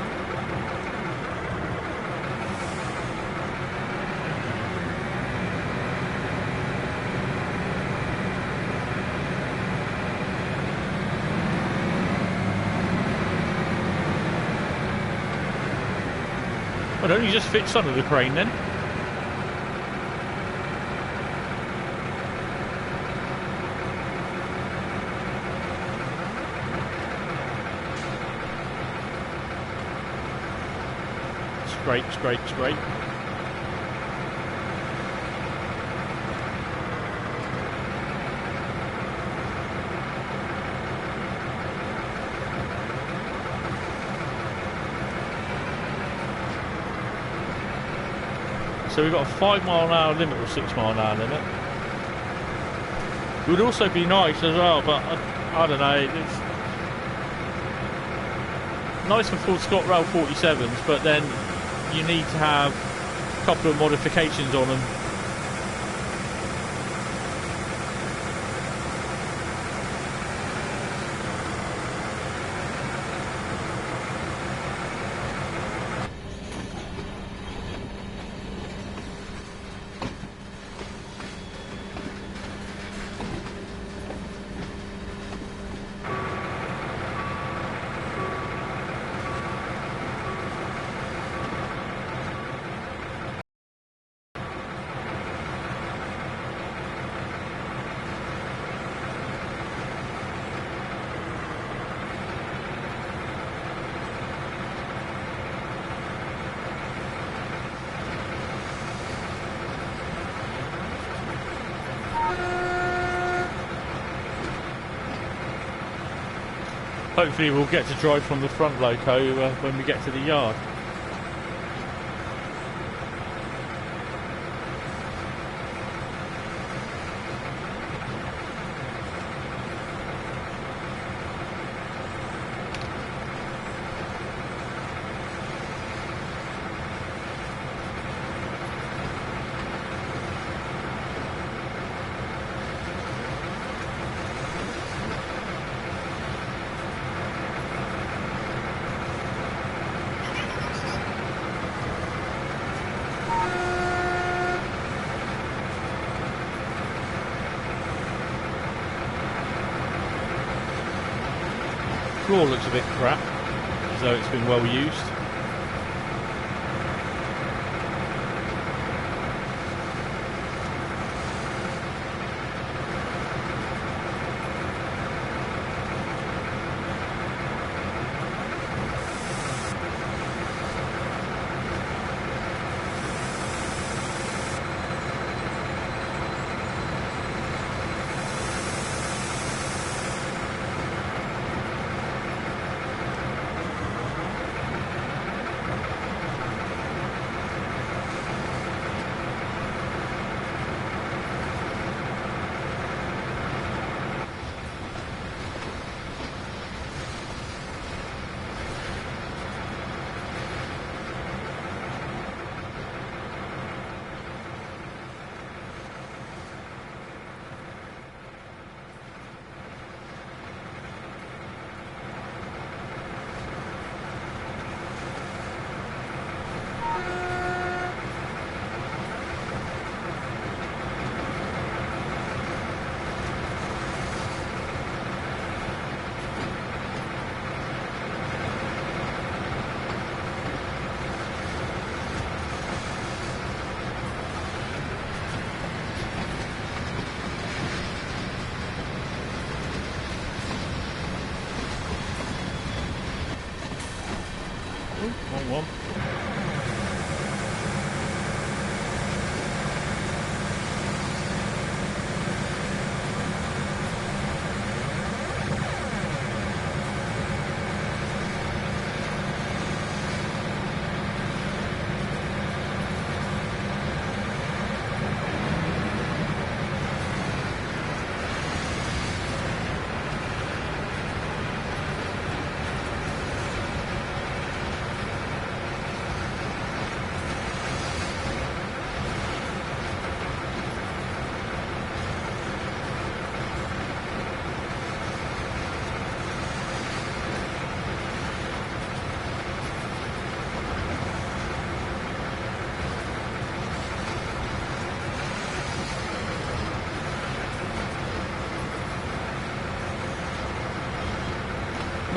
S1: Well, don't you just fits under the crane then? Scrape, scrape, scrape. So we've got a 5 mile an hour limit or 6 mile an hour limit. It would also be nice as well, but I don't know. It's nice for full Scott Rail 47s, but then you need to have a couple of modifications on them. Hopefully we'll get to drive from the front loco when we get to the yard. Floor looks a bit crap, as though it's been well used.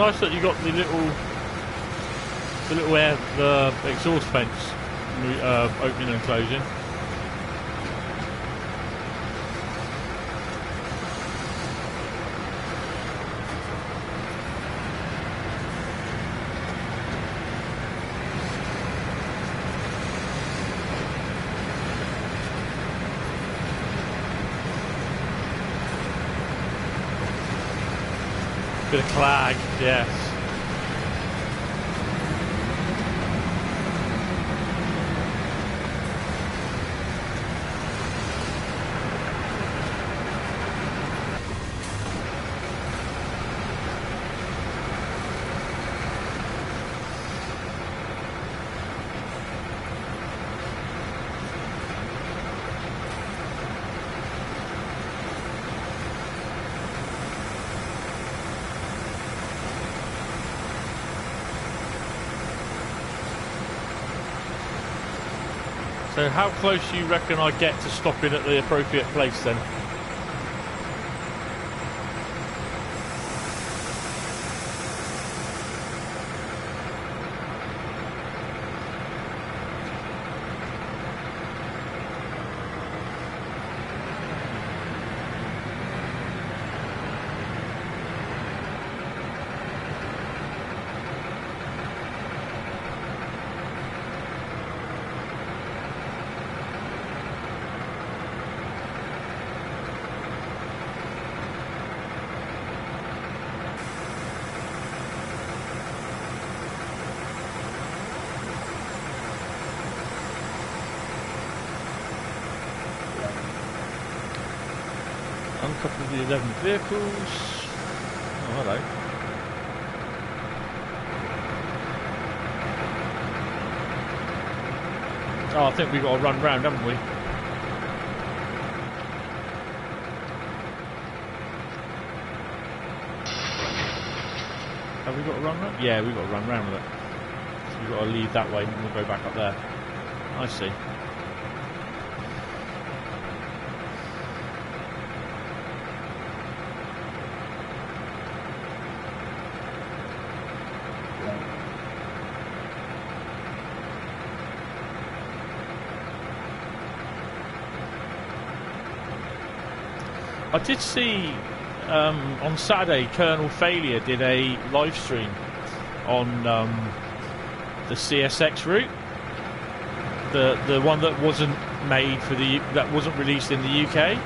S1: nice that you got the little air, the exhaust vents opening and closing. Bit of clag, yes. So how close you reckon I get to stopping at the appropriate place then? Uncouple the 11 vehicles. Oh, hello. Oh, I think we've got to run round, haven't we? Have we got to run round? Yeah, we've got to run round with it. So we've got to leave that way and we'll go back up there. I see. I did see on Saturday Colonel Failure did a live stream on the CSX route, the one that wasn't made for that wasn't released in the UK.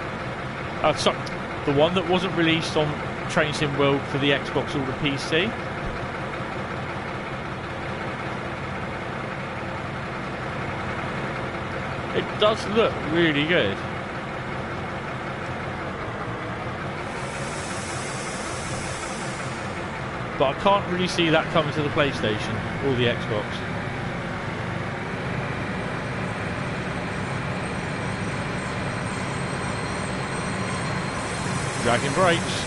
S1: Sorry, the one that wasn't released on Train Sim World for the Xbox or the PC. It does look really good. But I can't really see that coming to the PlayStation or the Xbox. Dragging brakes.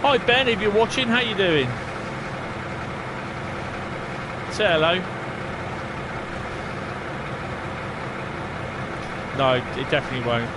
S1: Hi Ben, if you're watching, how you doing? Say hello. No, it definitely won't.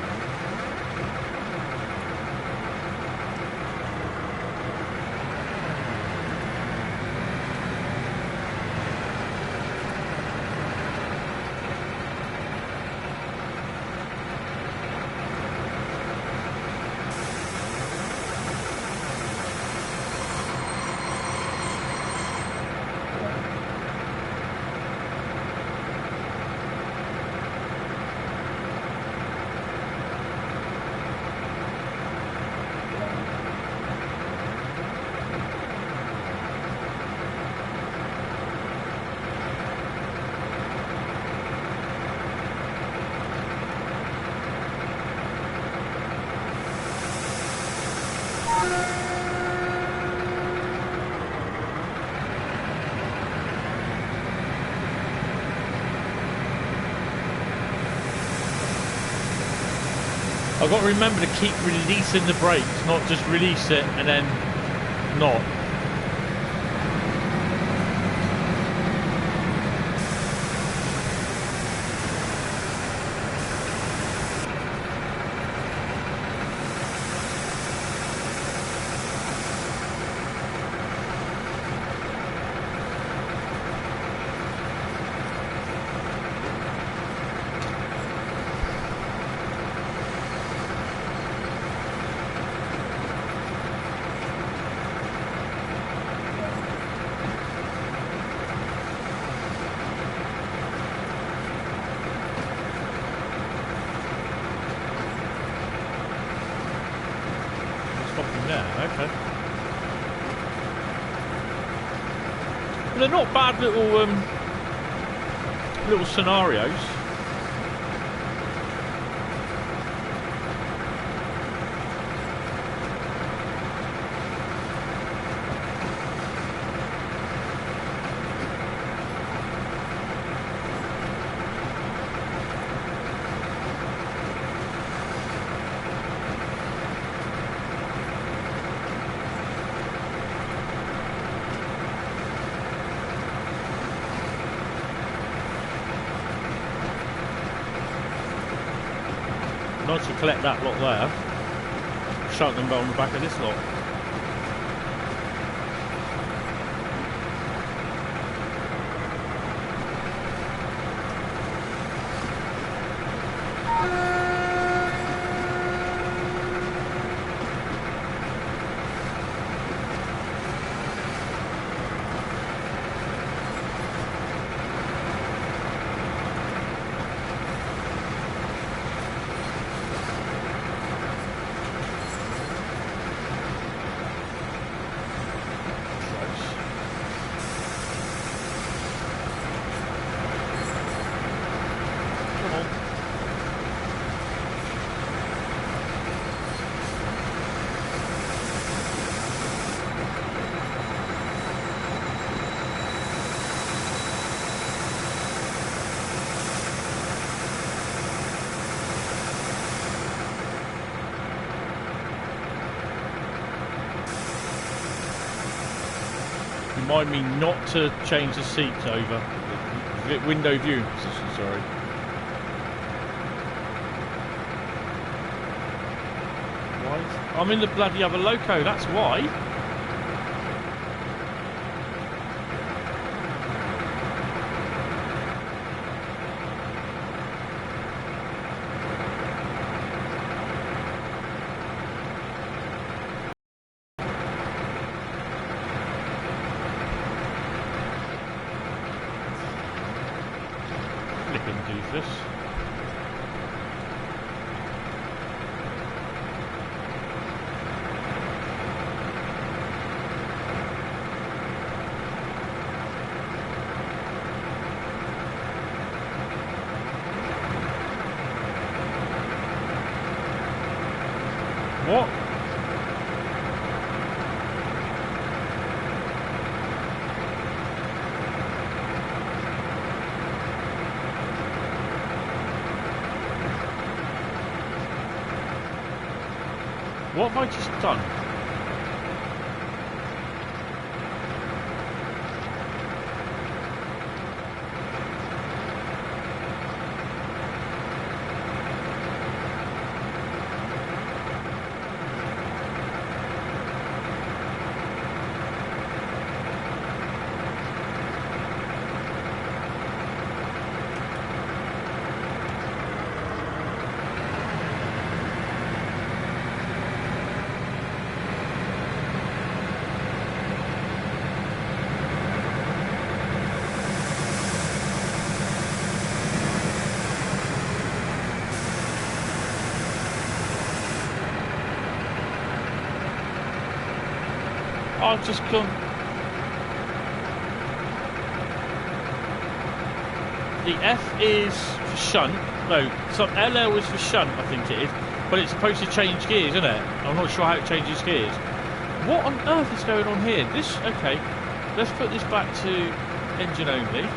S1: I've got to remember to keep releasing the brakes, not just release it and then not. Okay. They're not bad little scenarios. Nice to collect that lot there. Shut them on the back of this lot. Remind me not to change the seats over. Window view position, sorry. Why? I'm in the bloody other loco, that's why. Doofus. What? What have I just done? I've just gone. The F is for shunt. No, so LL is for shunt, I think it is. But it's supposed to change gears, isn't it? I'm not sure how it changes gears. What on earth is going on here? This, okay. Let's put this back to engine only.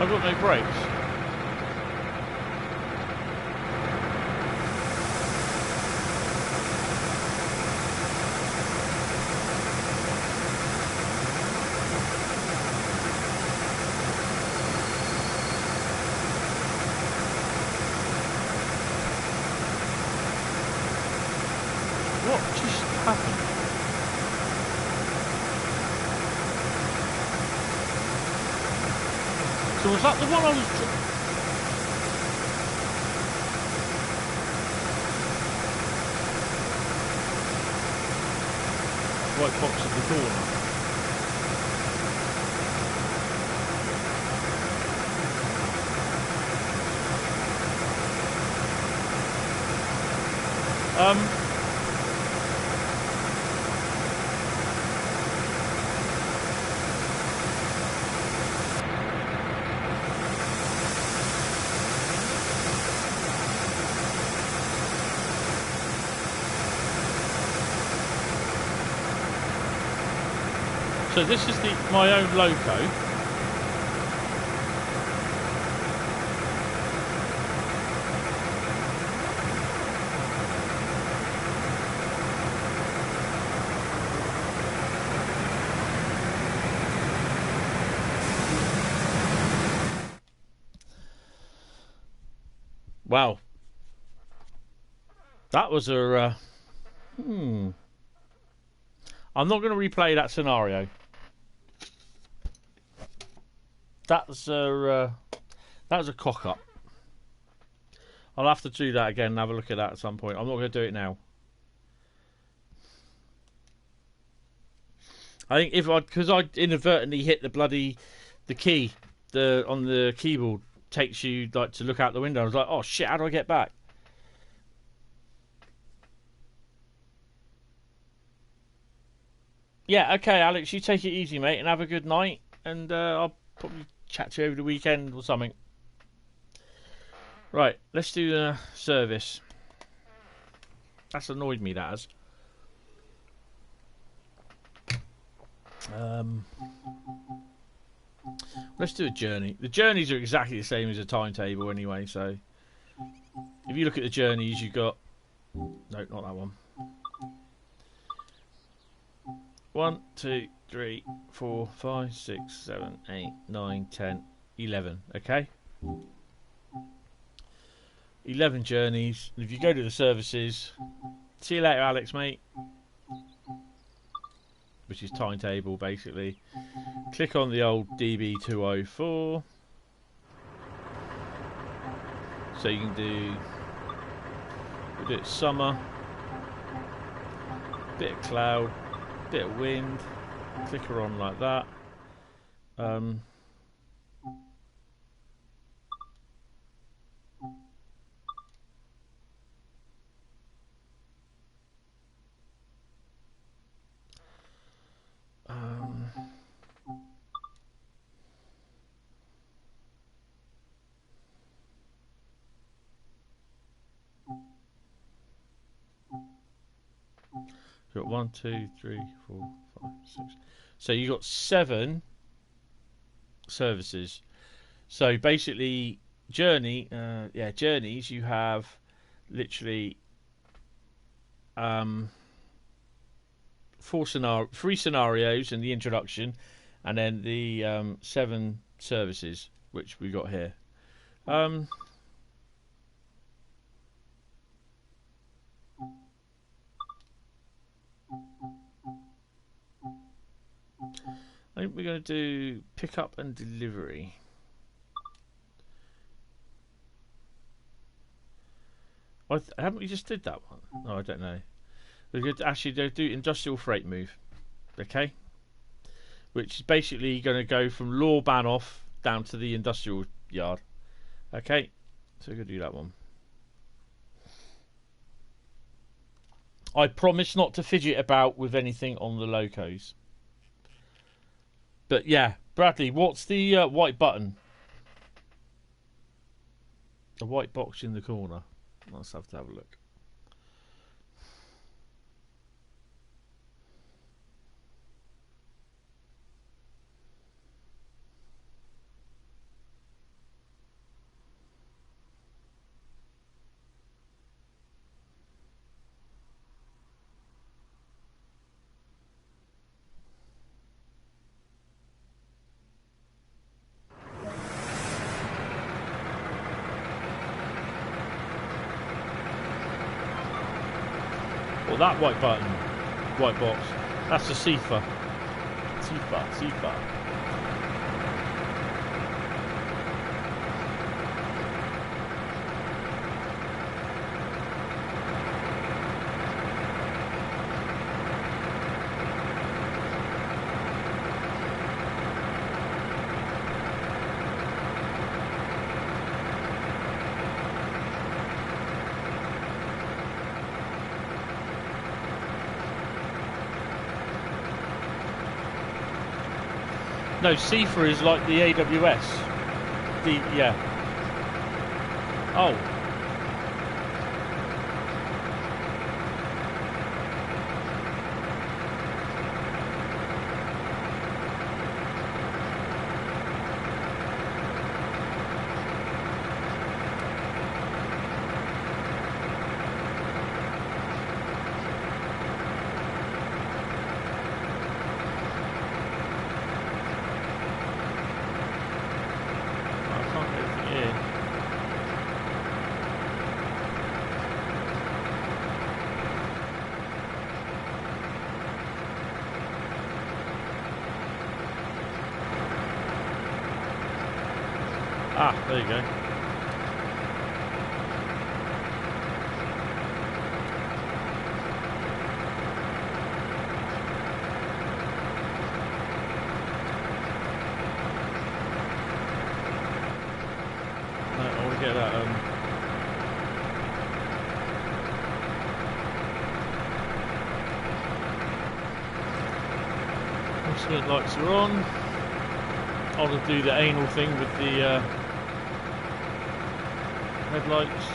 S1: I've got no brakes. What just happened? So was that the one I was... White box at the corner. So this is my own loco. Wow. That was a... I'm not going to replay that scenario. That was a cock up. I'll have to do that again and have a look at that at some point. I'm not going to do it now. I think because I inadvertently hit the key on the keyboard takes you like to look out the window. I was like, oh shit, how do I get back? Yeah, okay, Alex, you take it easy, mate, and have a good night. And I'll probably chat to you over the weekend or something. Right, let's do the service. That's annoyed me, that has. Let's do a journey. The journeys are exactly the same as a timetable anyway, so if you look at the journeys, you've got... No, not that one. 1, 2, 3, 4, 5, 6, 7, 8, 9, 10, 11. Okay? 11 journeys. And if you go to the services, see you later, Alex, mate. Which is timetable, basically. Click on the old DB204. So you can do... We'll do it summer. Bit of cloud. Bit of wind. Click her on like that. You've got 1, 2, 3, 4, 5, 6. So you got 7 services. So basically, journeys. You have literally 3 scenarios in the introduction, and then the 7 services which we got here. I think we're going to do pickup and delivery. Haven't we just did that one? No, I don't know. We're going to actually do industrial freight move. Okay? Which is basically going to go from Law Banoff down to the industrial yard. Okay? So we're going to do that one. I promise not to fidget about with anything on the locos. But yeah, Bradley, what's the white button? The white box in the corner. Let's have to have a look. Well, that white button, white box, that's the CIFA. CIFA. No, CIFA is like the AWS. Yeah. Oh. Ah, there you go. No, I want to get that. Instrument lights are on. I'll do the anal thing with the headlights.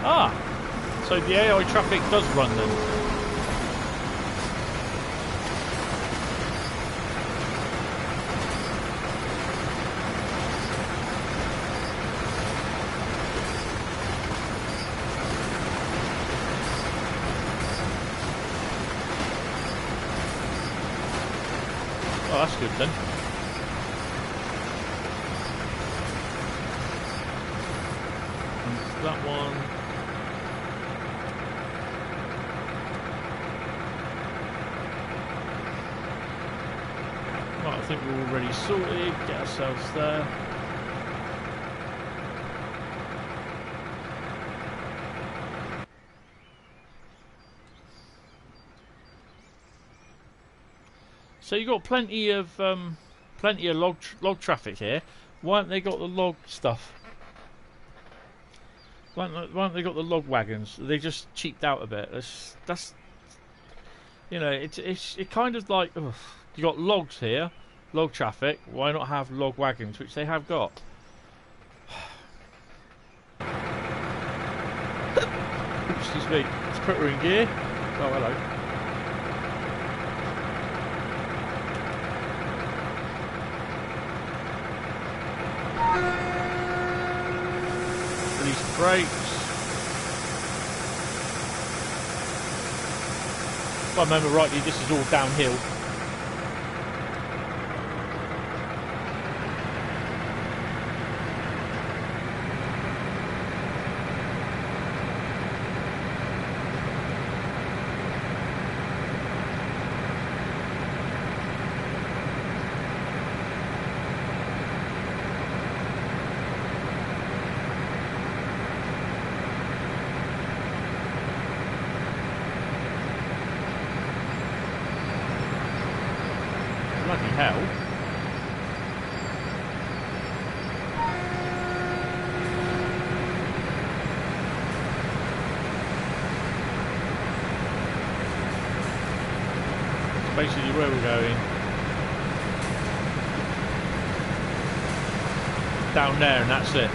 S1: Ah, so the AI traffic does run then. Oh, that's good then. And that one. Right, I think we're already sorted. Get ourselves there. So you got plenty of log traffic here. Why haven't they got the log stuff? Why haven't they got the log wagons? They just cheaped out a bit. That's you know, it kind of like, ugh. You got logs here, log traffic. Why not have log wagons, which they have got? Excuse me. Let's put her in gear. Oh, hello. Release the brakes. If I remember rightly, this is all downhill. Bloody hell. That's basically where we're going. Down there, and that's it.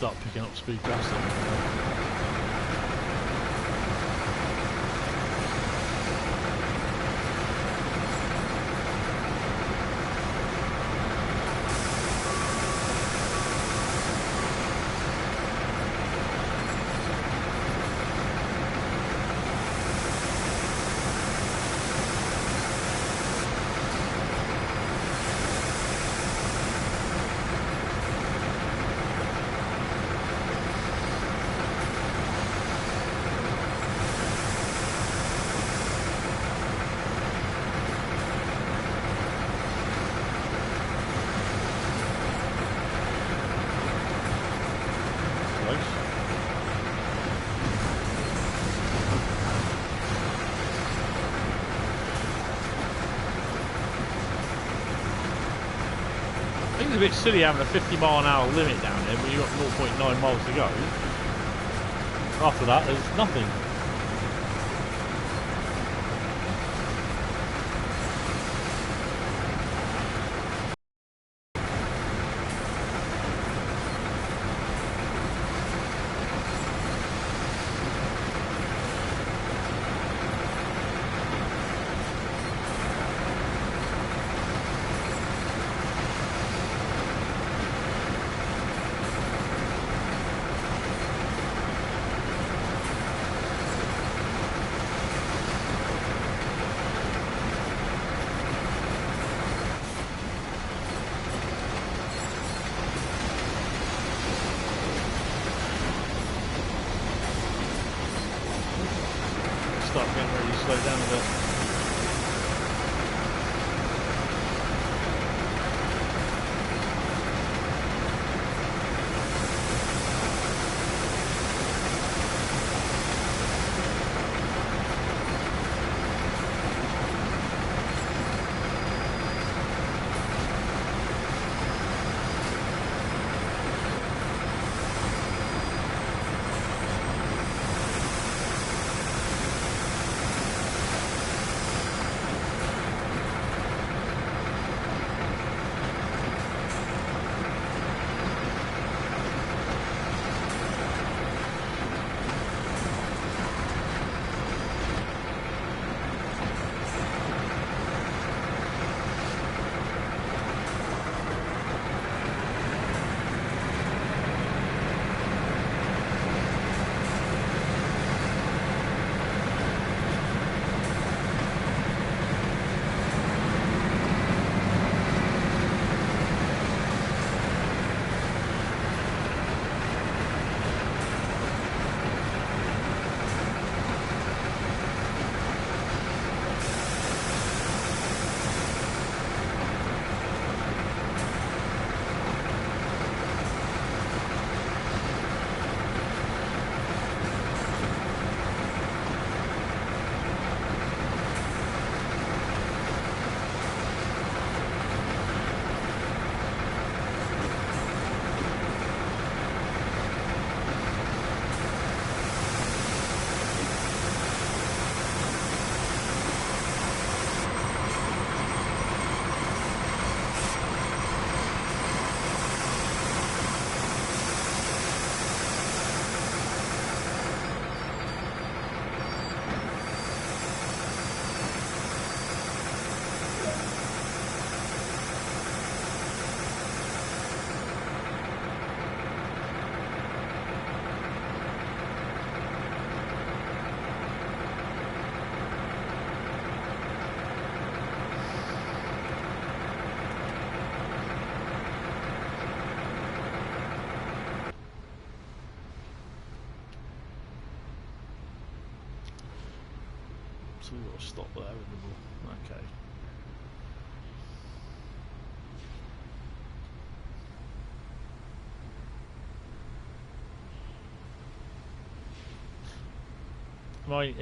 S1: start picking up speed drastically. It's a bit silly having a 50-mile-an-hour limit down there when you've got 0.9 miles to go. After that, there's nothing. Start getting ready to slow down a bit. So we've got to stop there. Okay.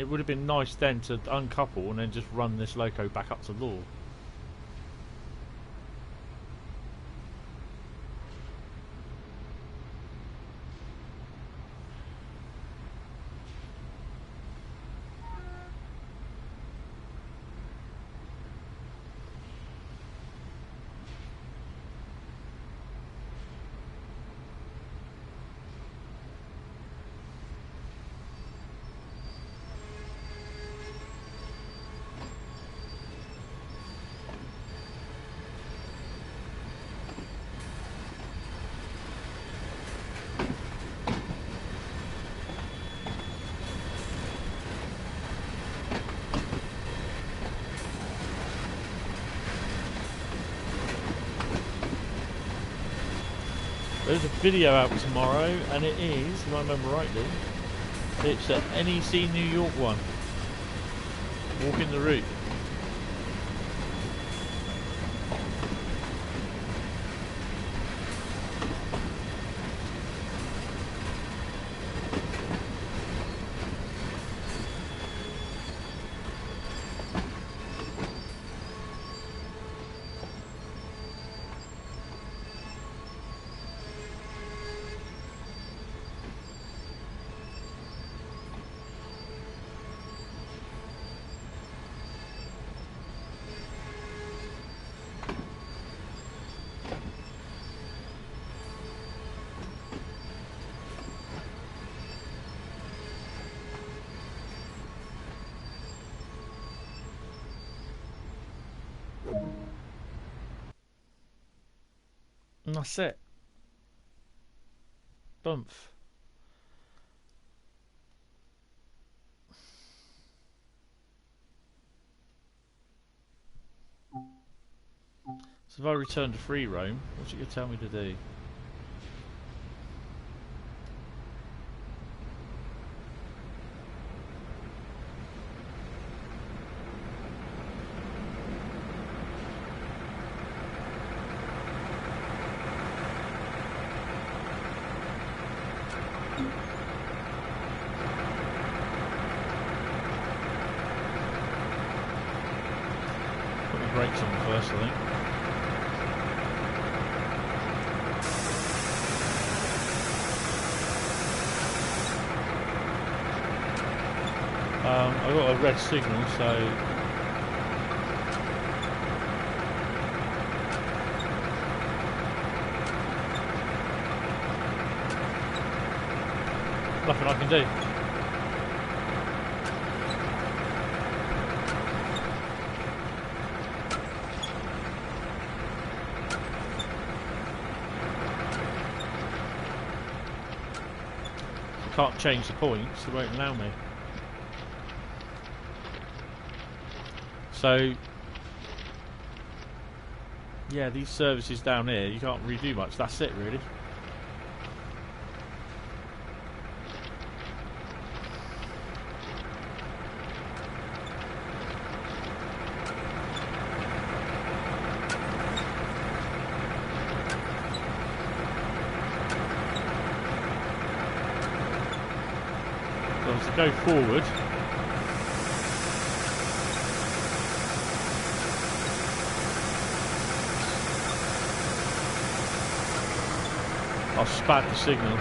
S1: It would have been nice then to uncouple and then just run this loco back up to law. There's a video out tomorrow, and it is, if I remember rightly, it's an NEC New York one. Walking the route. And that's it. Bump. So if I return to free roam, what's it going to tell me to do? Brakes on first, I think. I've got a red signal, so nothing I can do. Can't change the points, they won't allow me. So yeah, these services down here, you can't really do much. That's it, really. To go forward, I'll spat the signal.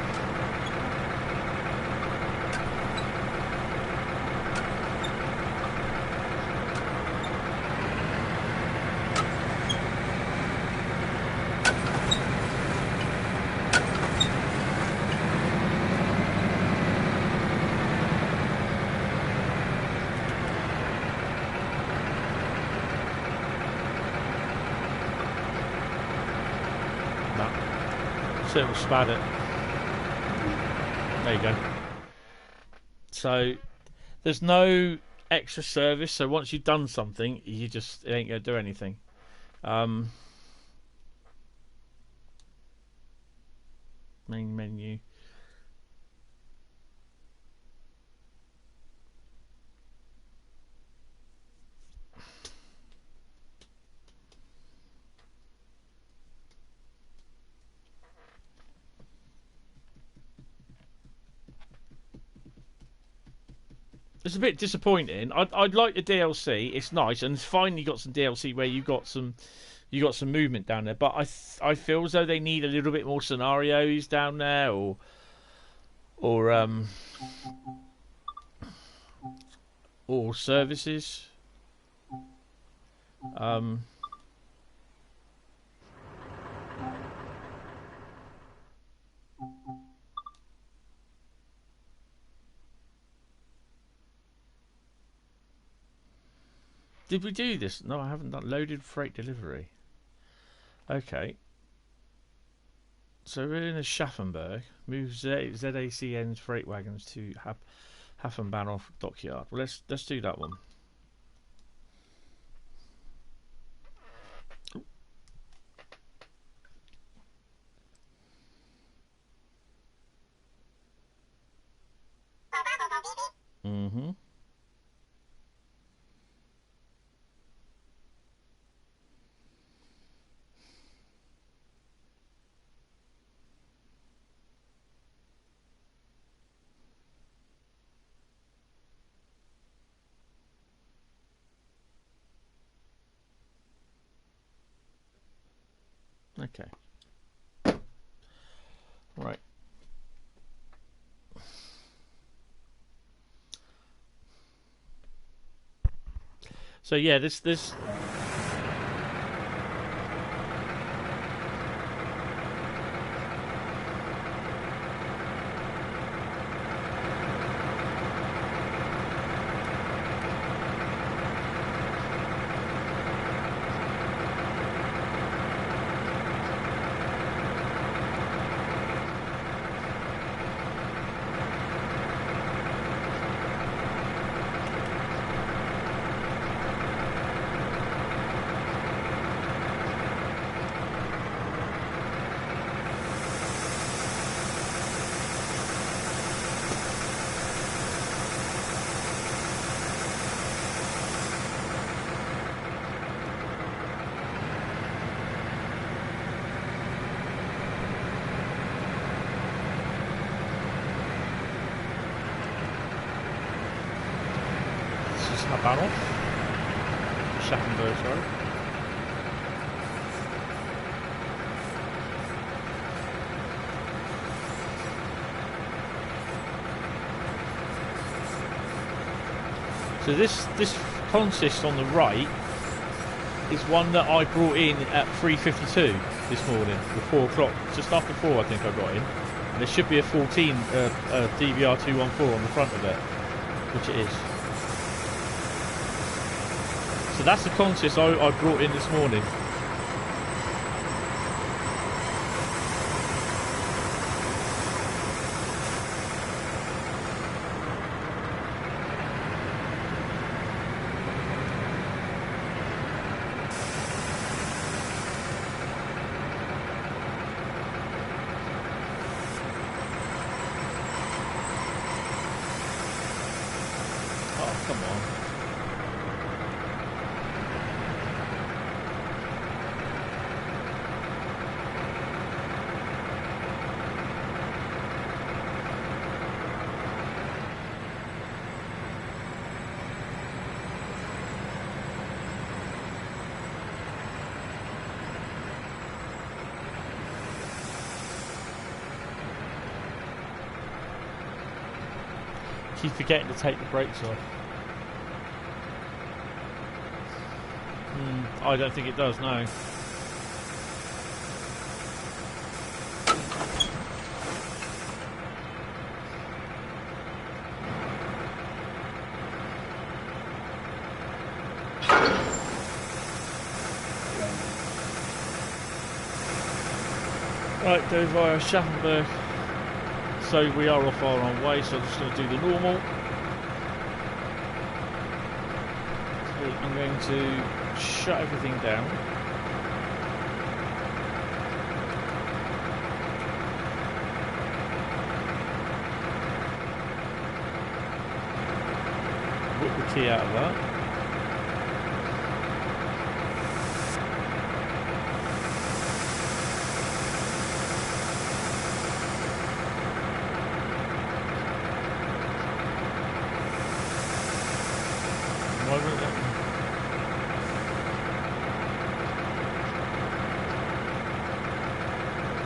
S1: So it will spat it. There you go. So there's no extra service, so once you've done something, you just, it ain't gonna do anything. Main menu. It's a bit disappointing. I'd like the DLC. It's nice, and it's finally got some DLC where you got some movement down there. But I feel as though they need a little bit more scenarios down there, or services. Did we do this? No, I haven't done loaded freight delivery. Okay. So we're in a Schaffenburg. Move ZACN's freight wagons to Hafenbahnhof dockyard. Well, let's do that one. Okay. Right. So yeah, this is my barrel. Schaffenberg, sorry. So this consist on the right is one that I brought in at 3:52 this morning, at 4 o'clock, just after 4 I think I got in. And there should be a 14 DBR214 on the front of it, which it is. So that's the consist I brought in this morning. Oh, come on. Keep forgetting to take the brakes off. I don't think it does, no. Right, go via Schaffenberg. So we are off our own way, so I'm just going to do the normal. So I'm going to shut everything down. Whip the key out of that.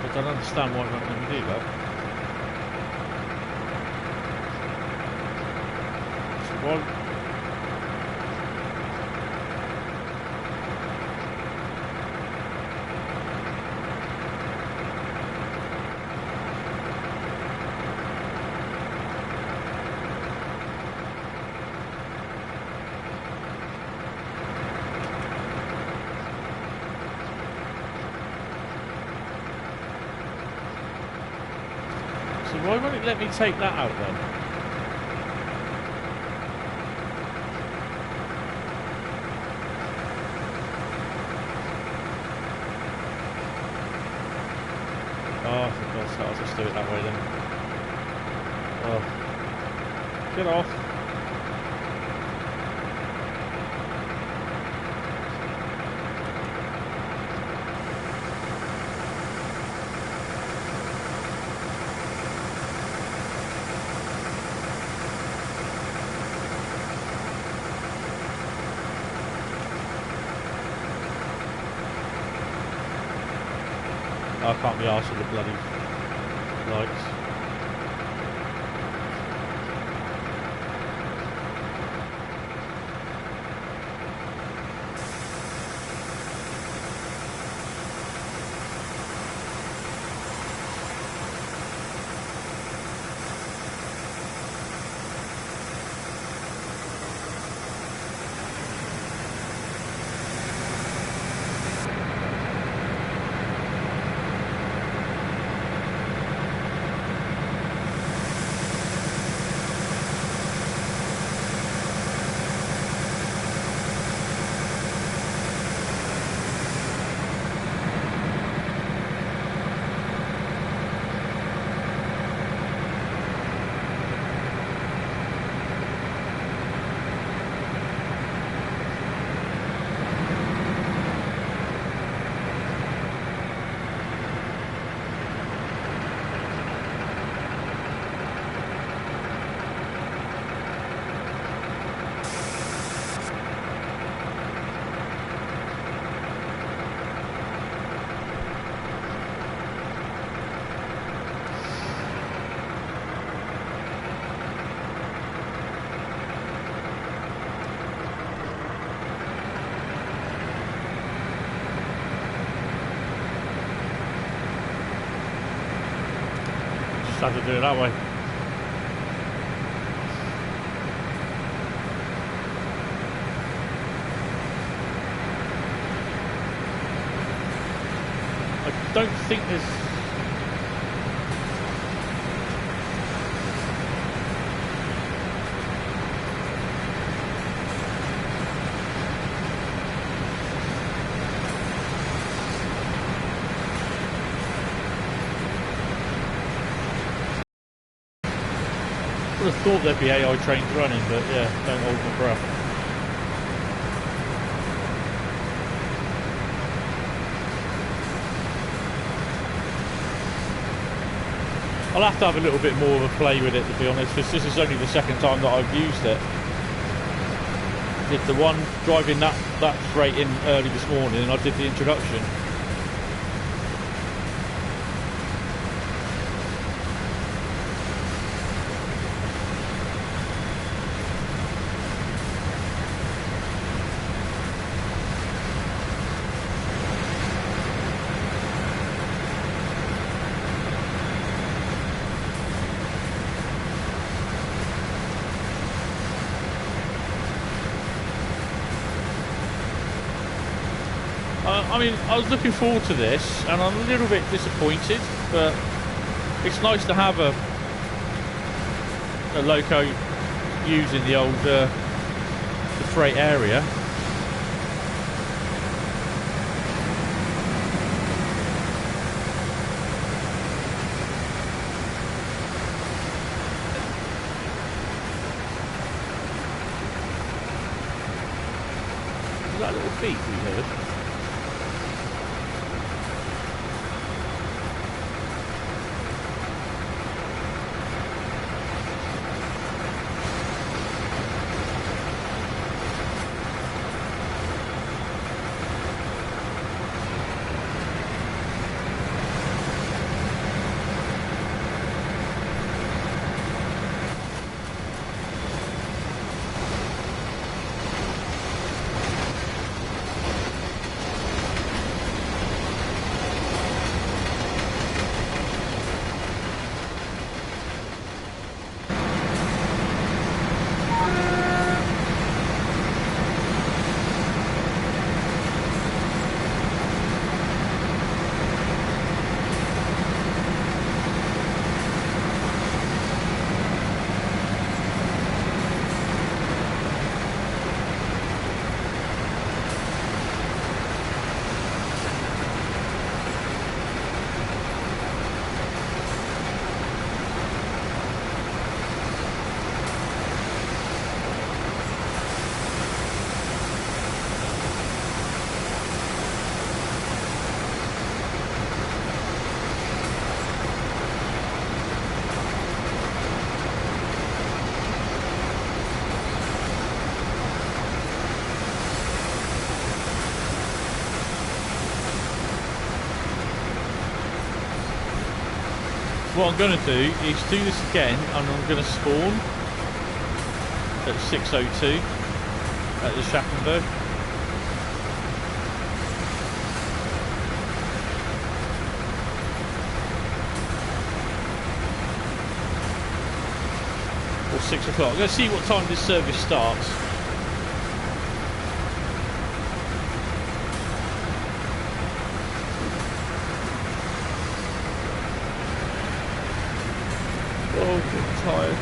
S1: I don't understand why it won't let me do that. So why? Why won't it let me take that out then? Oh, for God's sake, I'll just do it that way then. Oh. Get off. I can't be arsed with the bloody lights. Had to do it that way. I don't think there's... I would have thought there'd be AI trains running, but yeah, don't hold my breath. I'll have to have a little bit more of a play with it, to be honest, because this is only the second time that I've used it. Did the one driving that freight in early this morning, and I did the introduction. I mean, I was looking forward to this, and I'm a little bit disappointed, but it's nice to have a loco using the old the freight area. Was that a little beep we heard? what I'm going to do is do this again, and I'm going to spawn at 6:02 at the Schaffenburg. Or 6 o'clock. I'm going to see what time this service starts. Oh, I'm getting tired.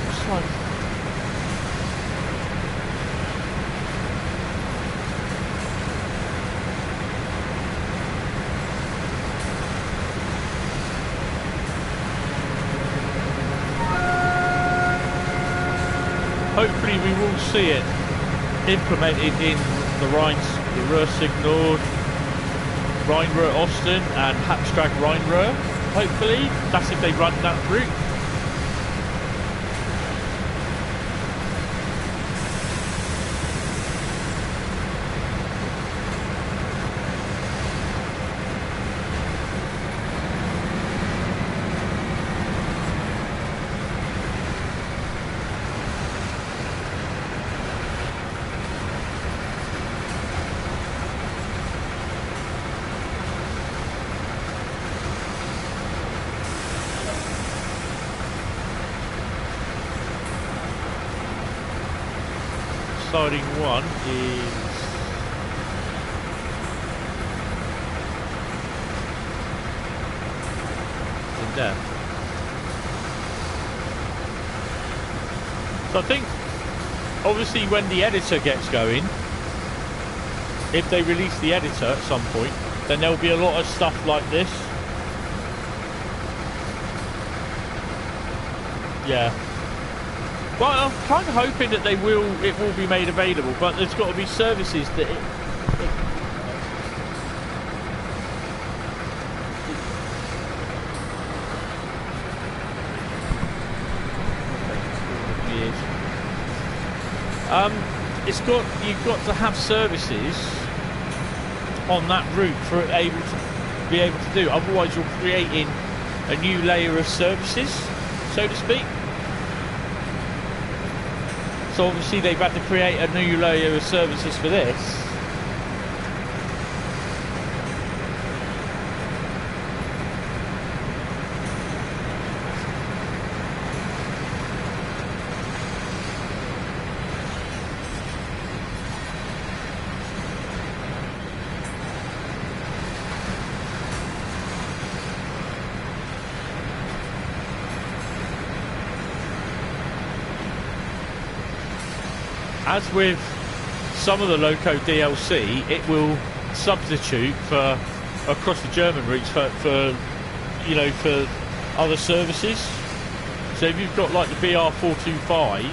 S1: It's fine. Hopefully we will see it implemented in the Ruhr Signal, Rheinruhr Osten and Hauptstraße Rheinruhr. Hopefully, that's if they run that route. Siding 1 is in there. So I think obviously when the editor gets going, if they release the editor at some point, then there'll be a lot of stuff like this. Yeah. Well, I'm kind of hoping that it will be made available, but there's got to be services that you've got to have services on that route for it be able to do. Otherwise, you're creating a new layer of services, so to speak. So obviously they've had to create a new layer of services for this. As with some of the Loco DLC, it will substitute for across the German routes for other services. So if you've got like the BR425,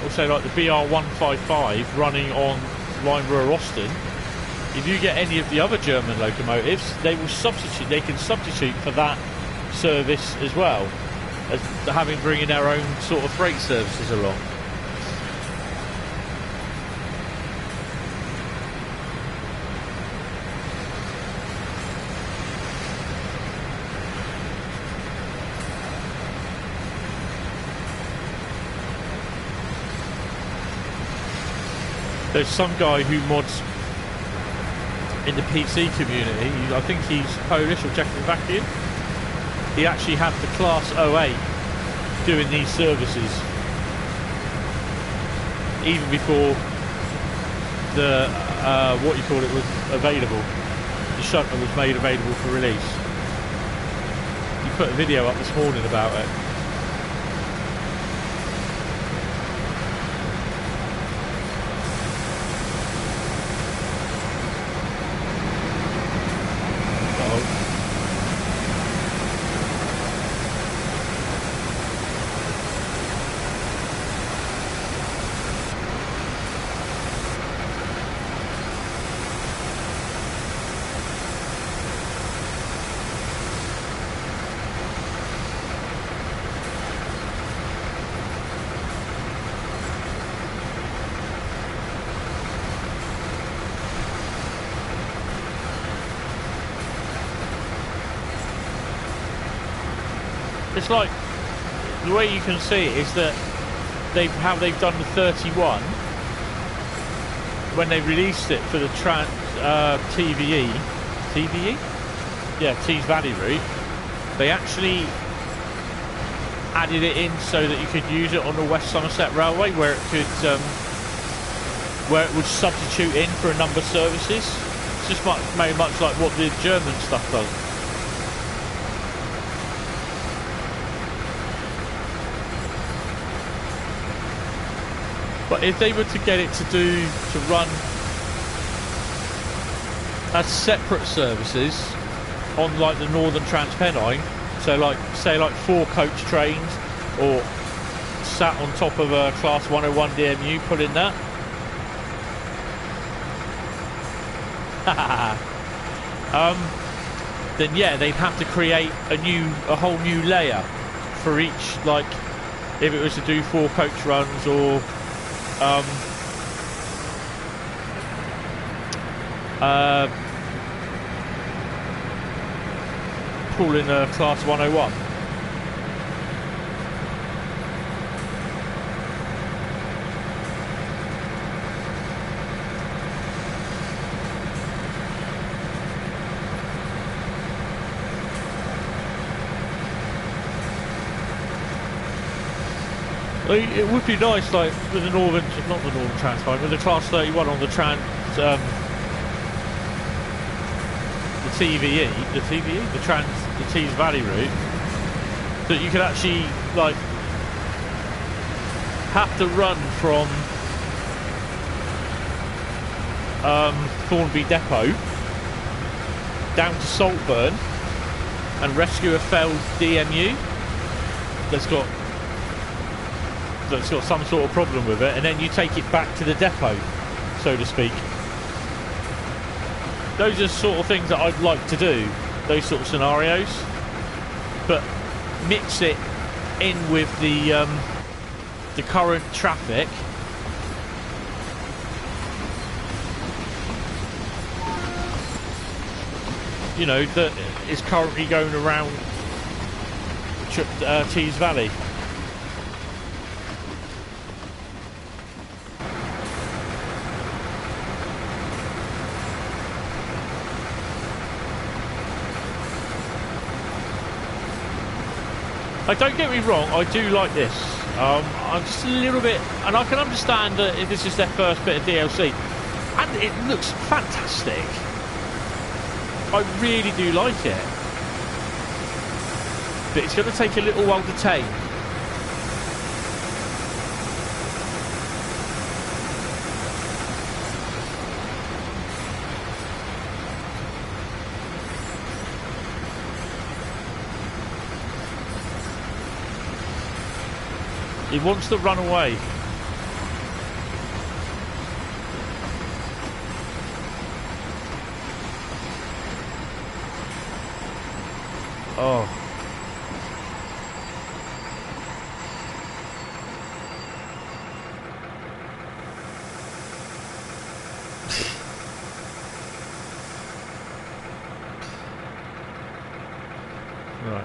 S1: or say like the BR155 running on Rheinruhr Osten, if you get any of the other German locomotives, they can substitute for that service as well, as having bringing their own sort of freight services along. There's some guy who mods in the PC community, I think he's Polish or Czechoslovakian. He actually had the Class 08 doing these services even before the was available. The shuttle was made available for release. He put a video up this morning about it. it's like the way you can see it is that how they've done the 31 when they released it for the TVE, yeah, Tees Valley route. They actually added it in so that you could use it on the West Somerset Railway, where it could, where it would substitute in for a number of services. It's just very much like what the German stuff does. But if they were to get it to run as separate services on like the Northern Trans-Pennine, so like say like 4 coach trains, or sat on top of a Class 101 DMU, put in that. Then yeah, they'd have to create a whole new layer for each, like if it was to do 4 coach runs, or pull in a Class 101. It would be nice, like with the Northern, not the Northern Trans-Pennine, with the Class 31 on the the Tees Valley route, that you could actually like have to run from Thornby Depot down to Saltburn and rescue a failed DMU that's got some sort of problem with it, and then you take it back to the depot, so to speak. Those are sort of things that I'd like to do, those sort of scenarios, but mix it in with the current traffic. You know, that is currently going around Tees Valley. Don't get me wrong, I do like this. I'm just a little bit, and I can understand that if this is their first bit of DLC, and it looks fantastic. I really do like it, but it's going to take a little while to tame. He wants to run away. Oh. Right.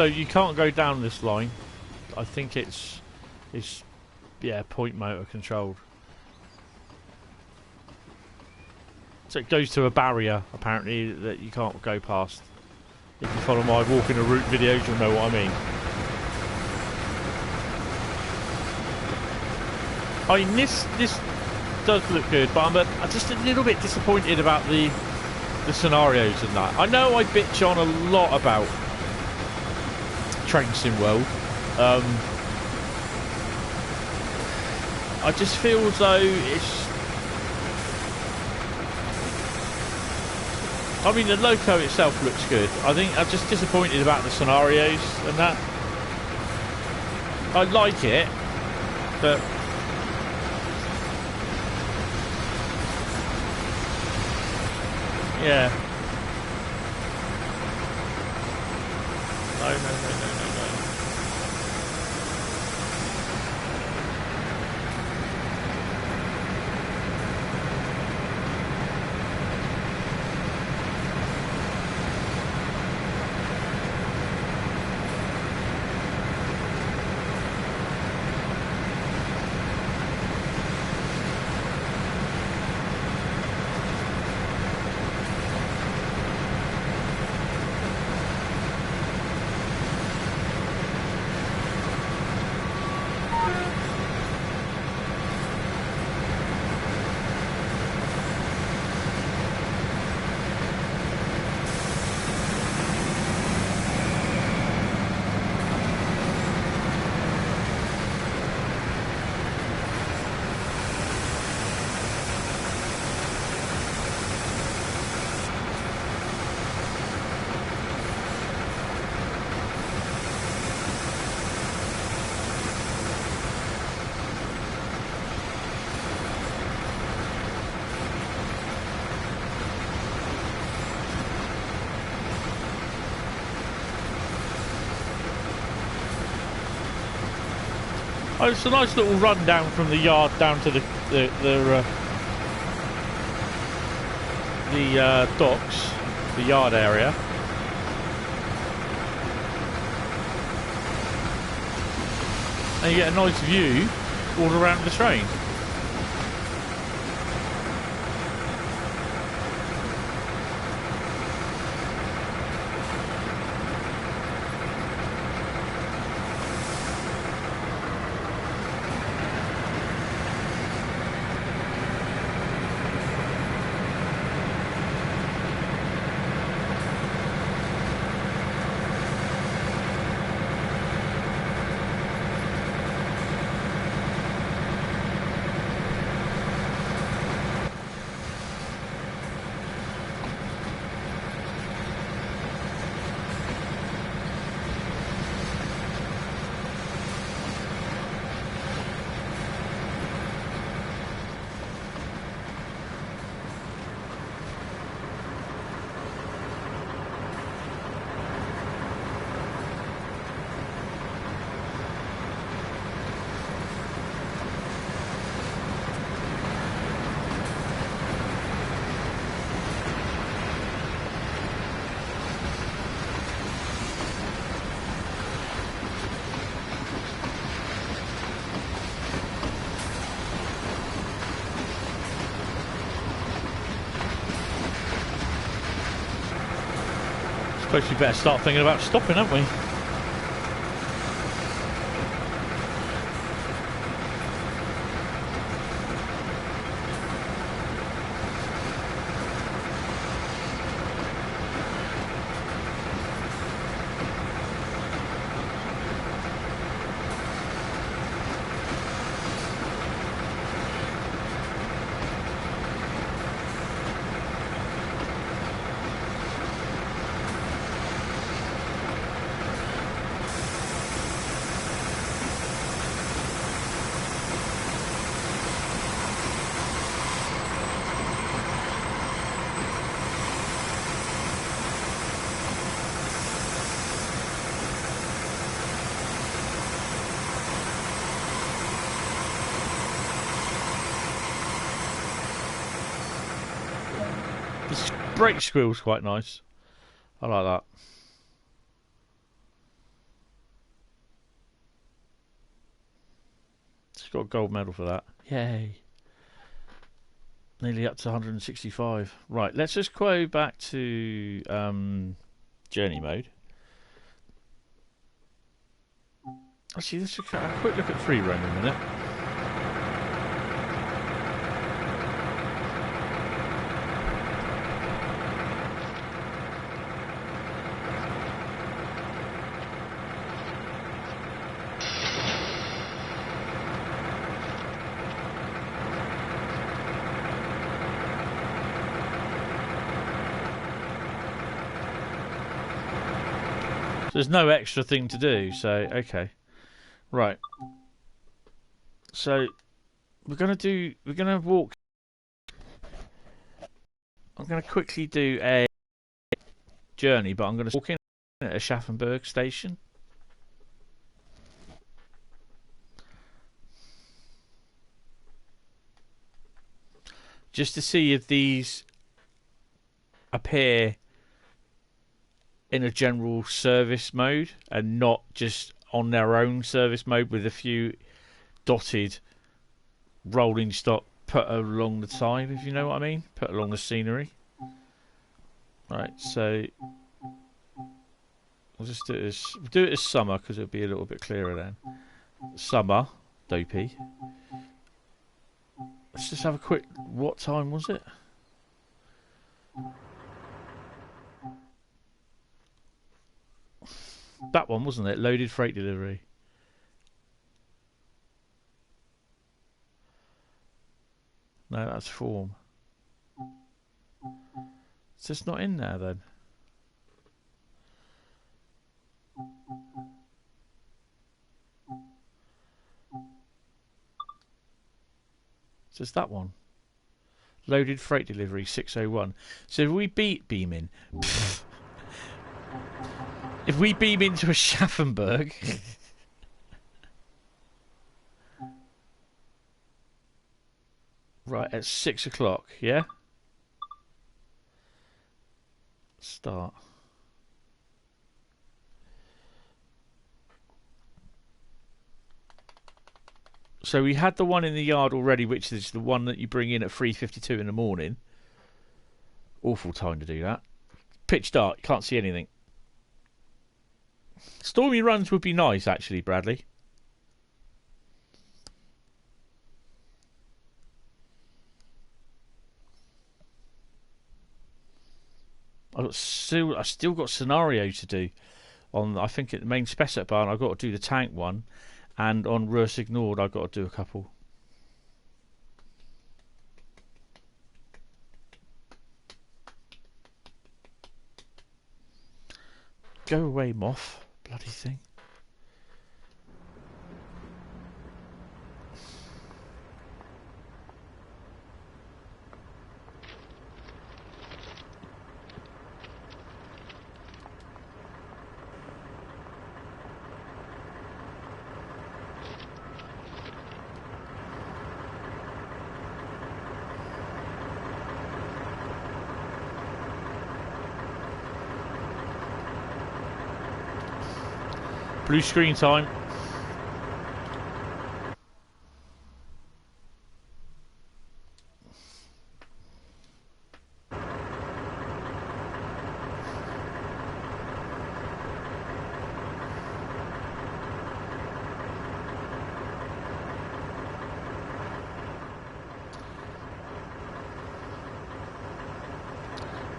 S1: So you can't go down this line. I think it's yeah, point motor controlled. So it goes to a barrier apparently that you can't go past. If you follow my walking a route videos, you'll know what I mean. I mean, this does look good, but I'm just a little bit disappointed about the scenarios and that. I know I bitch on a lot about Train Sim World. I just feel as though it's... I mean, the loco itself looks good. I think I'm just disappointed about the scenarios and that. I like it, but... yeah. No. Oh, it's a nice little run down from the yard down to the docks, the yard area. And you get a nice view all around the train. Suppose we better start thinking about stopping, haven't we? Brake squeal's quite nice. I like that. got a gold medal for that. Yay. Nearly up to 165. Right, let's just go back to journey mode. Actually, let's have a quick look at free roam in a minute. There's no extra thing to do, so okay. Right. So we're gonna walk. I'm gonna quickly do a journey, but I'm gonna walk in at a Schaffenburg station. Just to see if these appear in a general service mode and not just on their own service mode with a few dotted rolling stock put along the side, if you know what I mean, put along the scenery. Right, so we'll just do it as summer because it'll be a little bit clearer then. Summer, dopey. Let's just have a quick. What time was it? That one, wasn't it? Loaded freight delivery. No, that's form. It's just not in there then. It's just that one. Loaded freight delivery 601. So if we beat beaming. If we beam into a Schaffenburg, right at 6 o'clock, yeah? Start. So we had the one in the yard already, which is the one that you bring in at 3:52 in the morning. Awful time to do that. Pitch dark, you can't see anything. Stormy runs would be nice, actually, Bradley. I've still got scenario to do on. I think at the Main Spessart Bahn I've got to do the tank one, and on Rus Ignored I've got to do a couple. Go away, moth. Bloody thing. Blue screen time.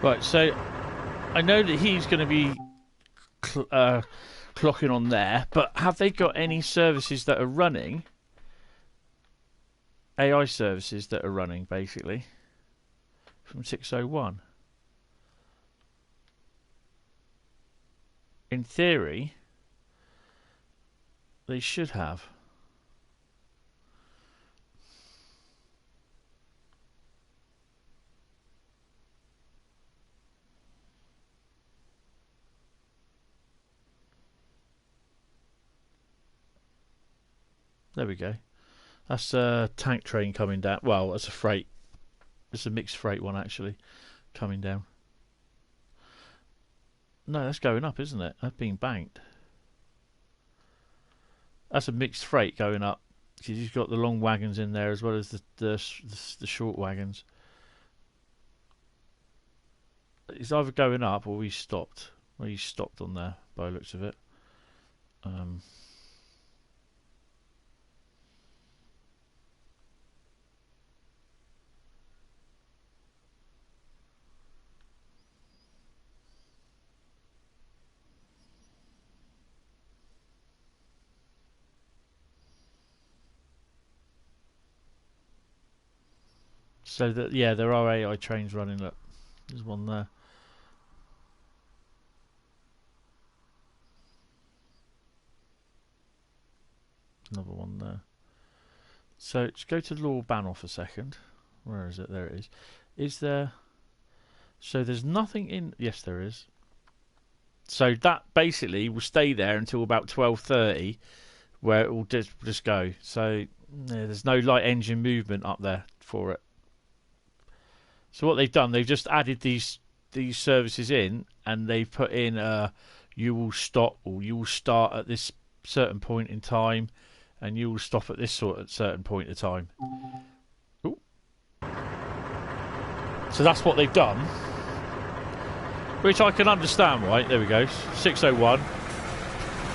S1: Right, so I know that he's going to be clocking on there, but have they got any services that are running? AI services that are running, basically, from 601. In theory, they should have. There we go. That's a tank train coming down. Well, that's a freight. It's a mixed freight one, actually, coming down. No, that's going up, isn't it? That's being banked. That's a mixed freight going up Because you've got the long wagons in there as well as the short wagons. It's either going up or we stopped. Well, he stopped on there by the looks of it. So that, yeah, there are AI trains running. Look, there's one there. Another one there. So let's go to Law Banoff a second. Where is it? There it is. Is there? So there's nothing in. Yes, there is. So that basically will stay there until about 12:30, where it will just go. So yeah, there's no light engine movement up there for it. So what they've done, they've just added these services in, and they've put in you will stop or you will start at this certain point in time, and you will stop at this certain point in time. Ooh. So that's what they've done, which I can understand, right? There we go, 6:01.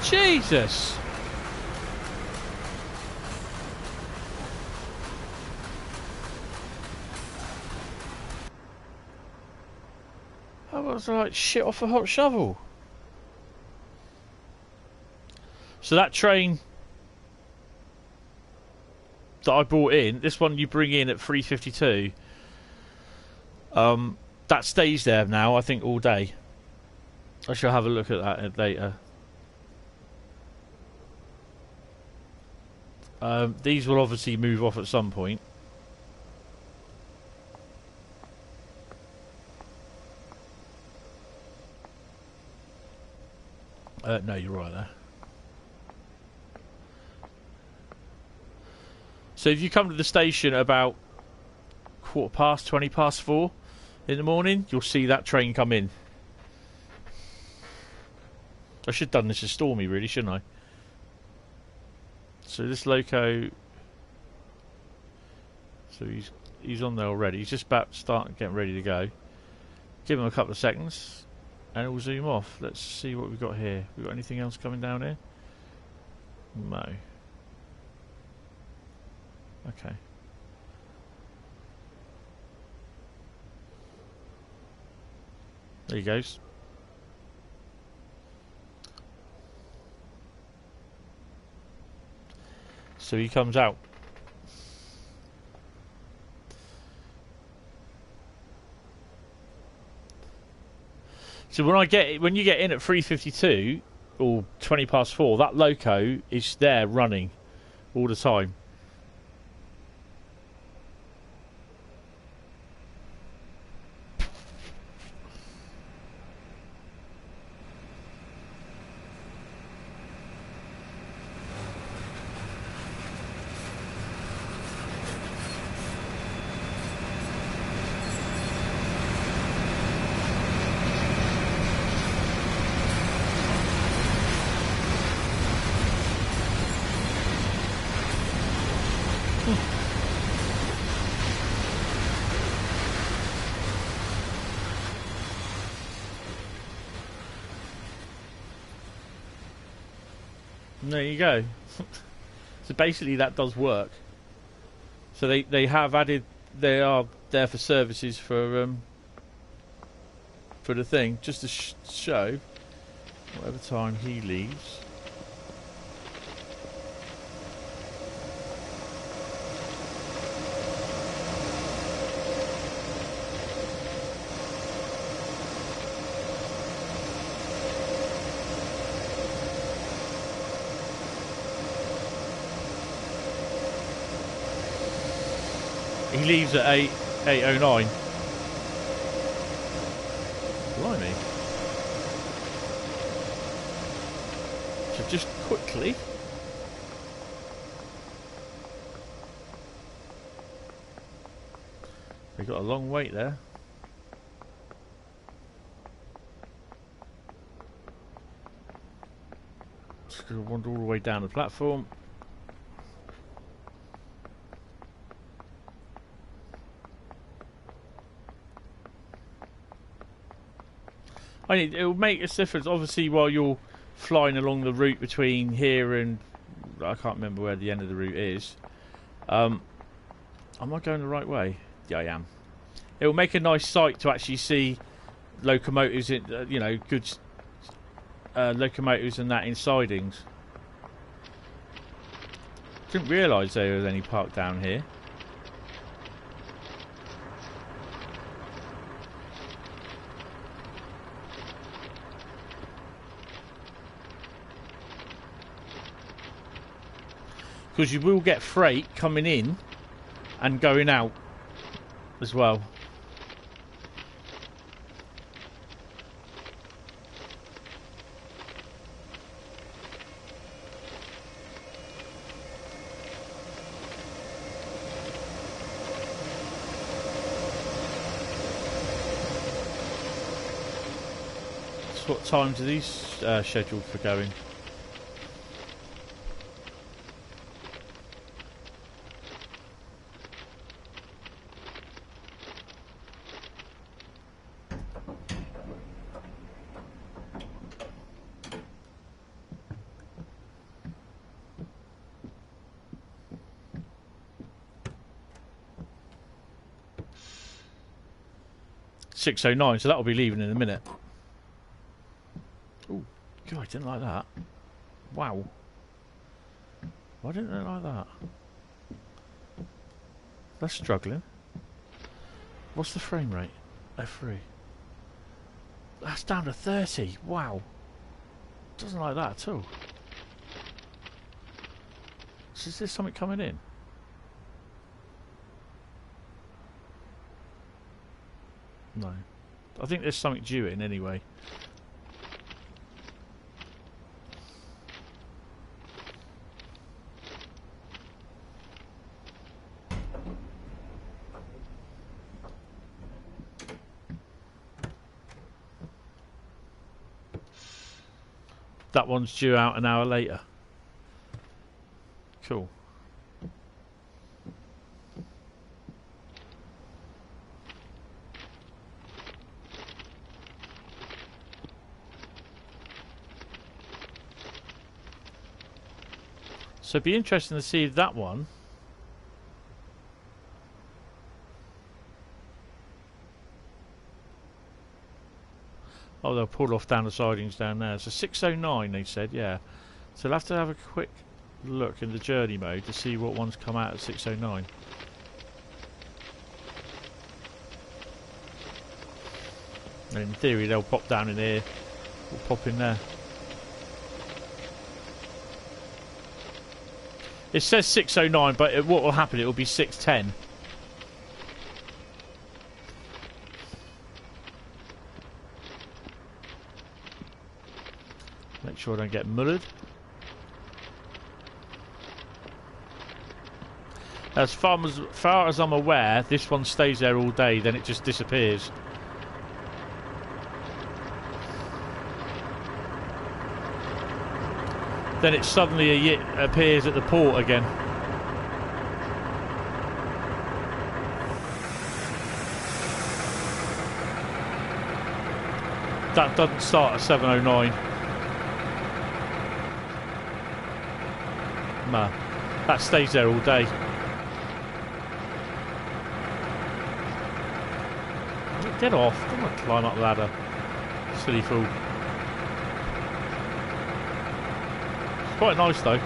S1: Jesus. I was like shit off a hot shovel. So that train that I brought in, this one you bring in at 3:52, that stays there now, I think, all day. I shall have a look at that later. These will obviously move off at some point. No, you're right there. So if you come to the station about 20 past 4 in the morning, you'll see that train come in. I should have done this as Stormy, really, shouldn't I? So this loco, so he's on there already. He's just about getting ready to go. Give him a couple of seconds, and it will zoom off. Let's see what we've got here. We got anything else coming down here? No. Okay. There he goes. So he comes out. So when you get in at 3:52 or 20 past 4, that loco is there running all the time. There you go. So basically that does work. So they have added, they are there for services for the thing, just to show whatever time he leaves. He leaves at 8:09. Blimey. So just quickly. We've got a long wait there. Just going to wander all the way down the platform. I mean, it will make a difference, obviously, while you're flying along the route between here and I can't remember where the end of the route is. Am I going the right way? Yeah, I am. It will make a nice sight to actually see locomotives, in, you know, good locomotives and that in sidings. Didn't realise there was any parked down here. Because you will get freight coming in and going out as well. So what times are these scheduled for going? .609, so that'll be leaving in a minute. Oh, God, I didn't like that. Wow. Why didn't I like that? That's struggling. What's the frame rate? F3. That's down to 30. Wow. Doesn't like that at all. So is there something coming in? No. I think there's something due in anyway. That one's due out an hour later. Cool. So it'd be interesting to see if that one they'll pull off down the sidings down there. So 609 they said, yeah. So we'll have to have a quick look in the journey mode to see what ones come out at 609. And in theory they'll pop down in here or pop in there. It says 609, but what will happen, it will be 610. Make sure I don't get mullered. As far as I'm aware, this one stays there all day, then it just disappears. Then it suddenly appears at the port again. That doesn't start at 709. Nah, that stays there all day. Get off, don't want to climb up the ladder. Silly fool. Quite nice though.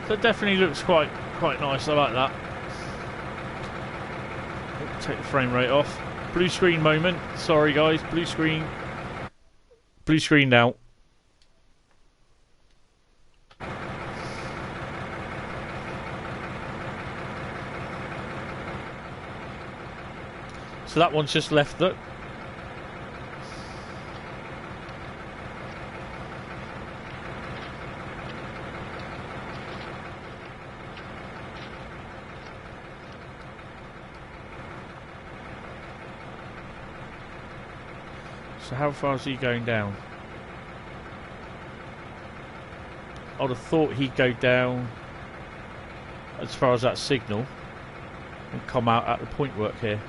S1: That definitely looks quite nice. I like that. Take the frame rate off. Blue screen moment. Sorry guys, blue screen. Blue screen now. So that one's just left, look. So how far is he going down? I'd have thought he'd go down as far as that signal and come out at the point work here.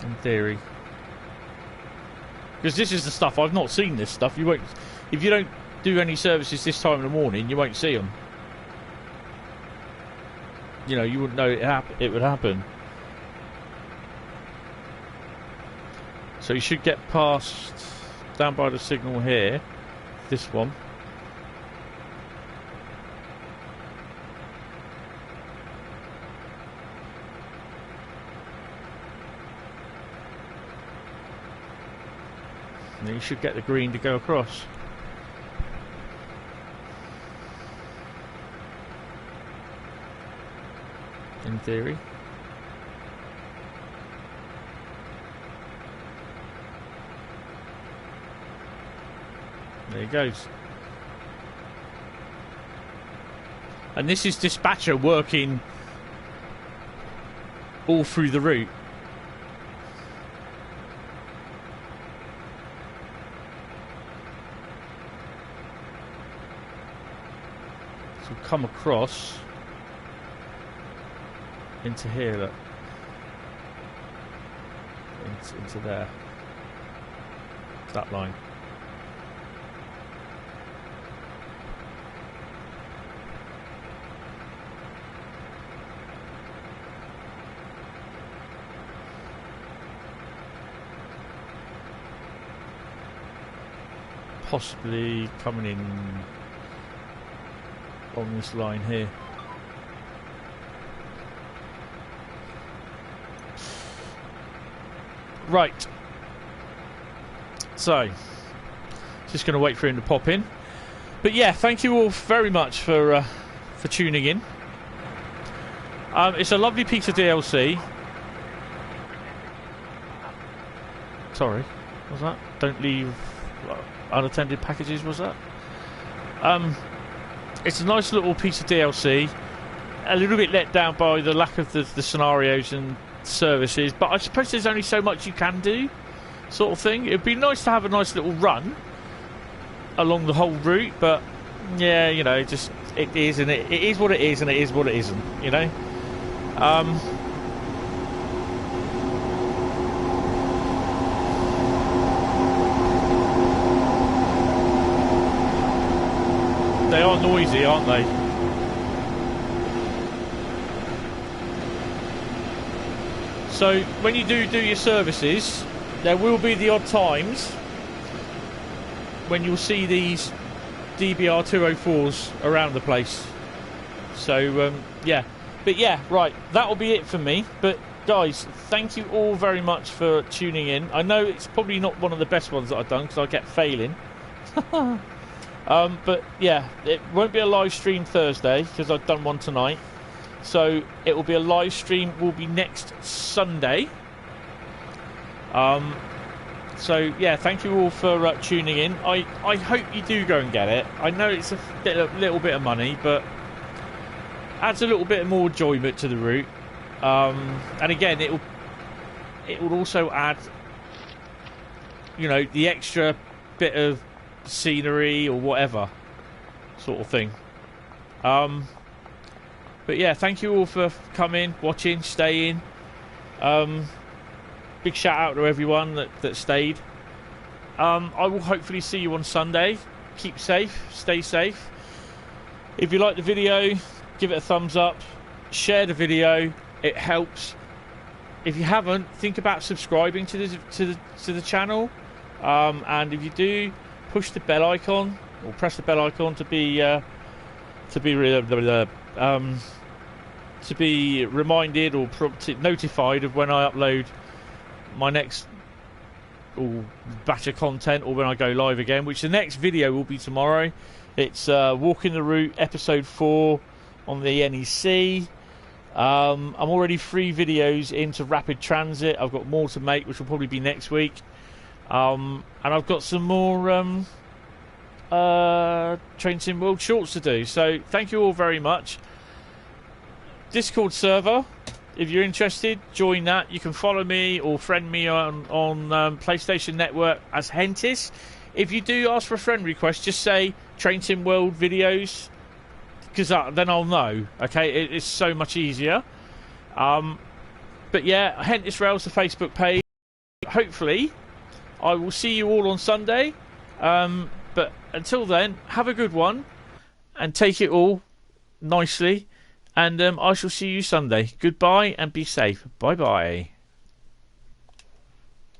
S1: In theory. Because this is the stuff, I've not seen this stuff. You won't, if you don't do any services this time in the morning, you won't see them. You know, you wouldn't know it would happen. So you should get past down by the signal here. This one. And you should get the green to go across. In theory. There he goes. And this is dispatcher working all through the route. So we'll come across into here, look. Into there. That line. Possibly coming in on this line here. Right. So, just going to wait for him to pop in. But yeah, thank you all very much for tuning in. It's a lovely piece of DLC. Sorry, what was that? Don't leave unattended packages, was that? It's a nice little piece of DLC. A little bit let down by the lack of the scenarios and services, but I suppose there's only so much you can do, sort of thing. It'd be nice to have a nice little run along the whole route, but yeah, you know, just it is, and it is what it is, and it is what it isn't, you know. They are noisy, aren't they? So when you do your services, there will be the odd times when you'll see these DBR204s around the place. So yeah, but yeah, right, that'll be it for me. But guys, thank you all very much for tuning in. I know it's probably not one of the best ones that I've done because I kept failing. But yeah, it won't be a live stream Thursday because I've done one tonight. So it will be a live stream, will be next Sunday. So yeah, thank you all for tuning in. I hope you do go and get it. I know it's a little bit of money, but adds a little bit more enjoyment to the route. And again, it will also add, you know, the extra bit of scenery or whatever sort of thing. But yeah, thank you all for coming, watching, staying. Big shout out to everyone that stayed. I will hopefully see you on Sunday. Keep safe, stay safe. If you like the video, give it a thumbs up, share the video, it helps. If you haven't, think about subscribing to the channel, and if you do, push the bell icon or press the bell icon to be reminded or notified of when I upload my next batch of content, or when I go live again, which the next video will be tomorrow. It's Walking the Route episode 4 on the NEC. I'm already 3 videos into rapid transit. I've got more to make, which will probably be next week. And I've got some more Train Sim World shorts to do. So thank you all very much. Discord server if you're interested, join that. You can follow me or friend me on PlayStation Network as Hentis. If you do ask for a friend request, just say Train Sim World videos, because then I'll know. Okay, it's so much easier. But yeah, Hentis Rails, the Facebook page. Hopefully, I will see you all on Sunday. But until then, have a good one and take it all nicely. And I shall see you Sunday. Goodbye and be safe. Bye bye.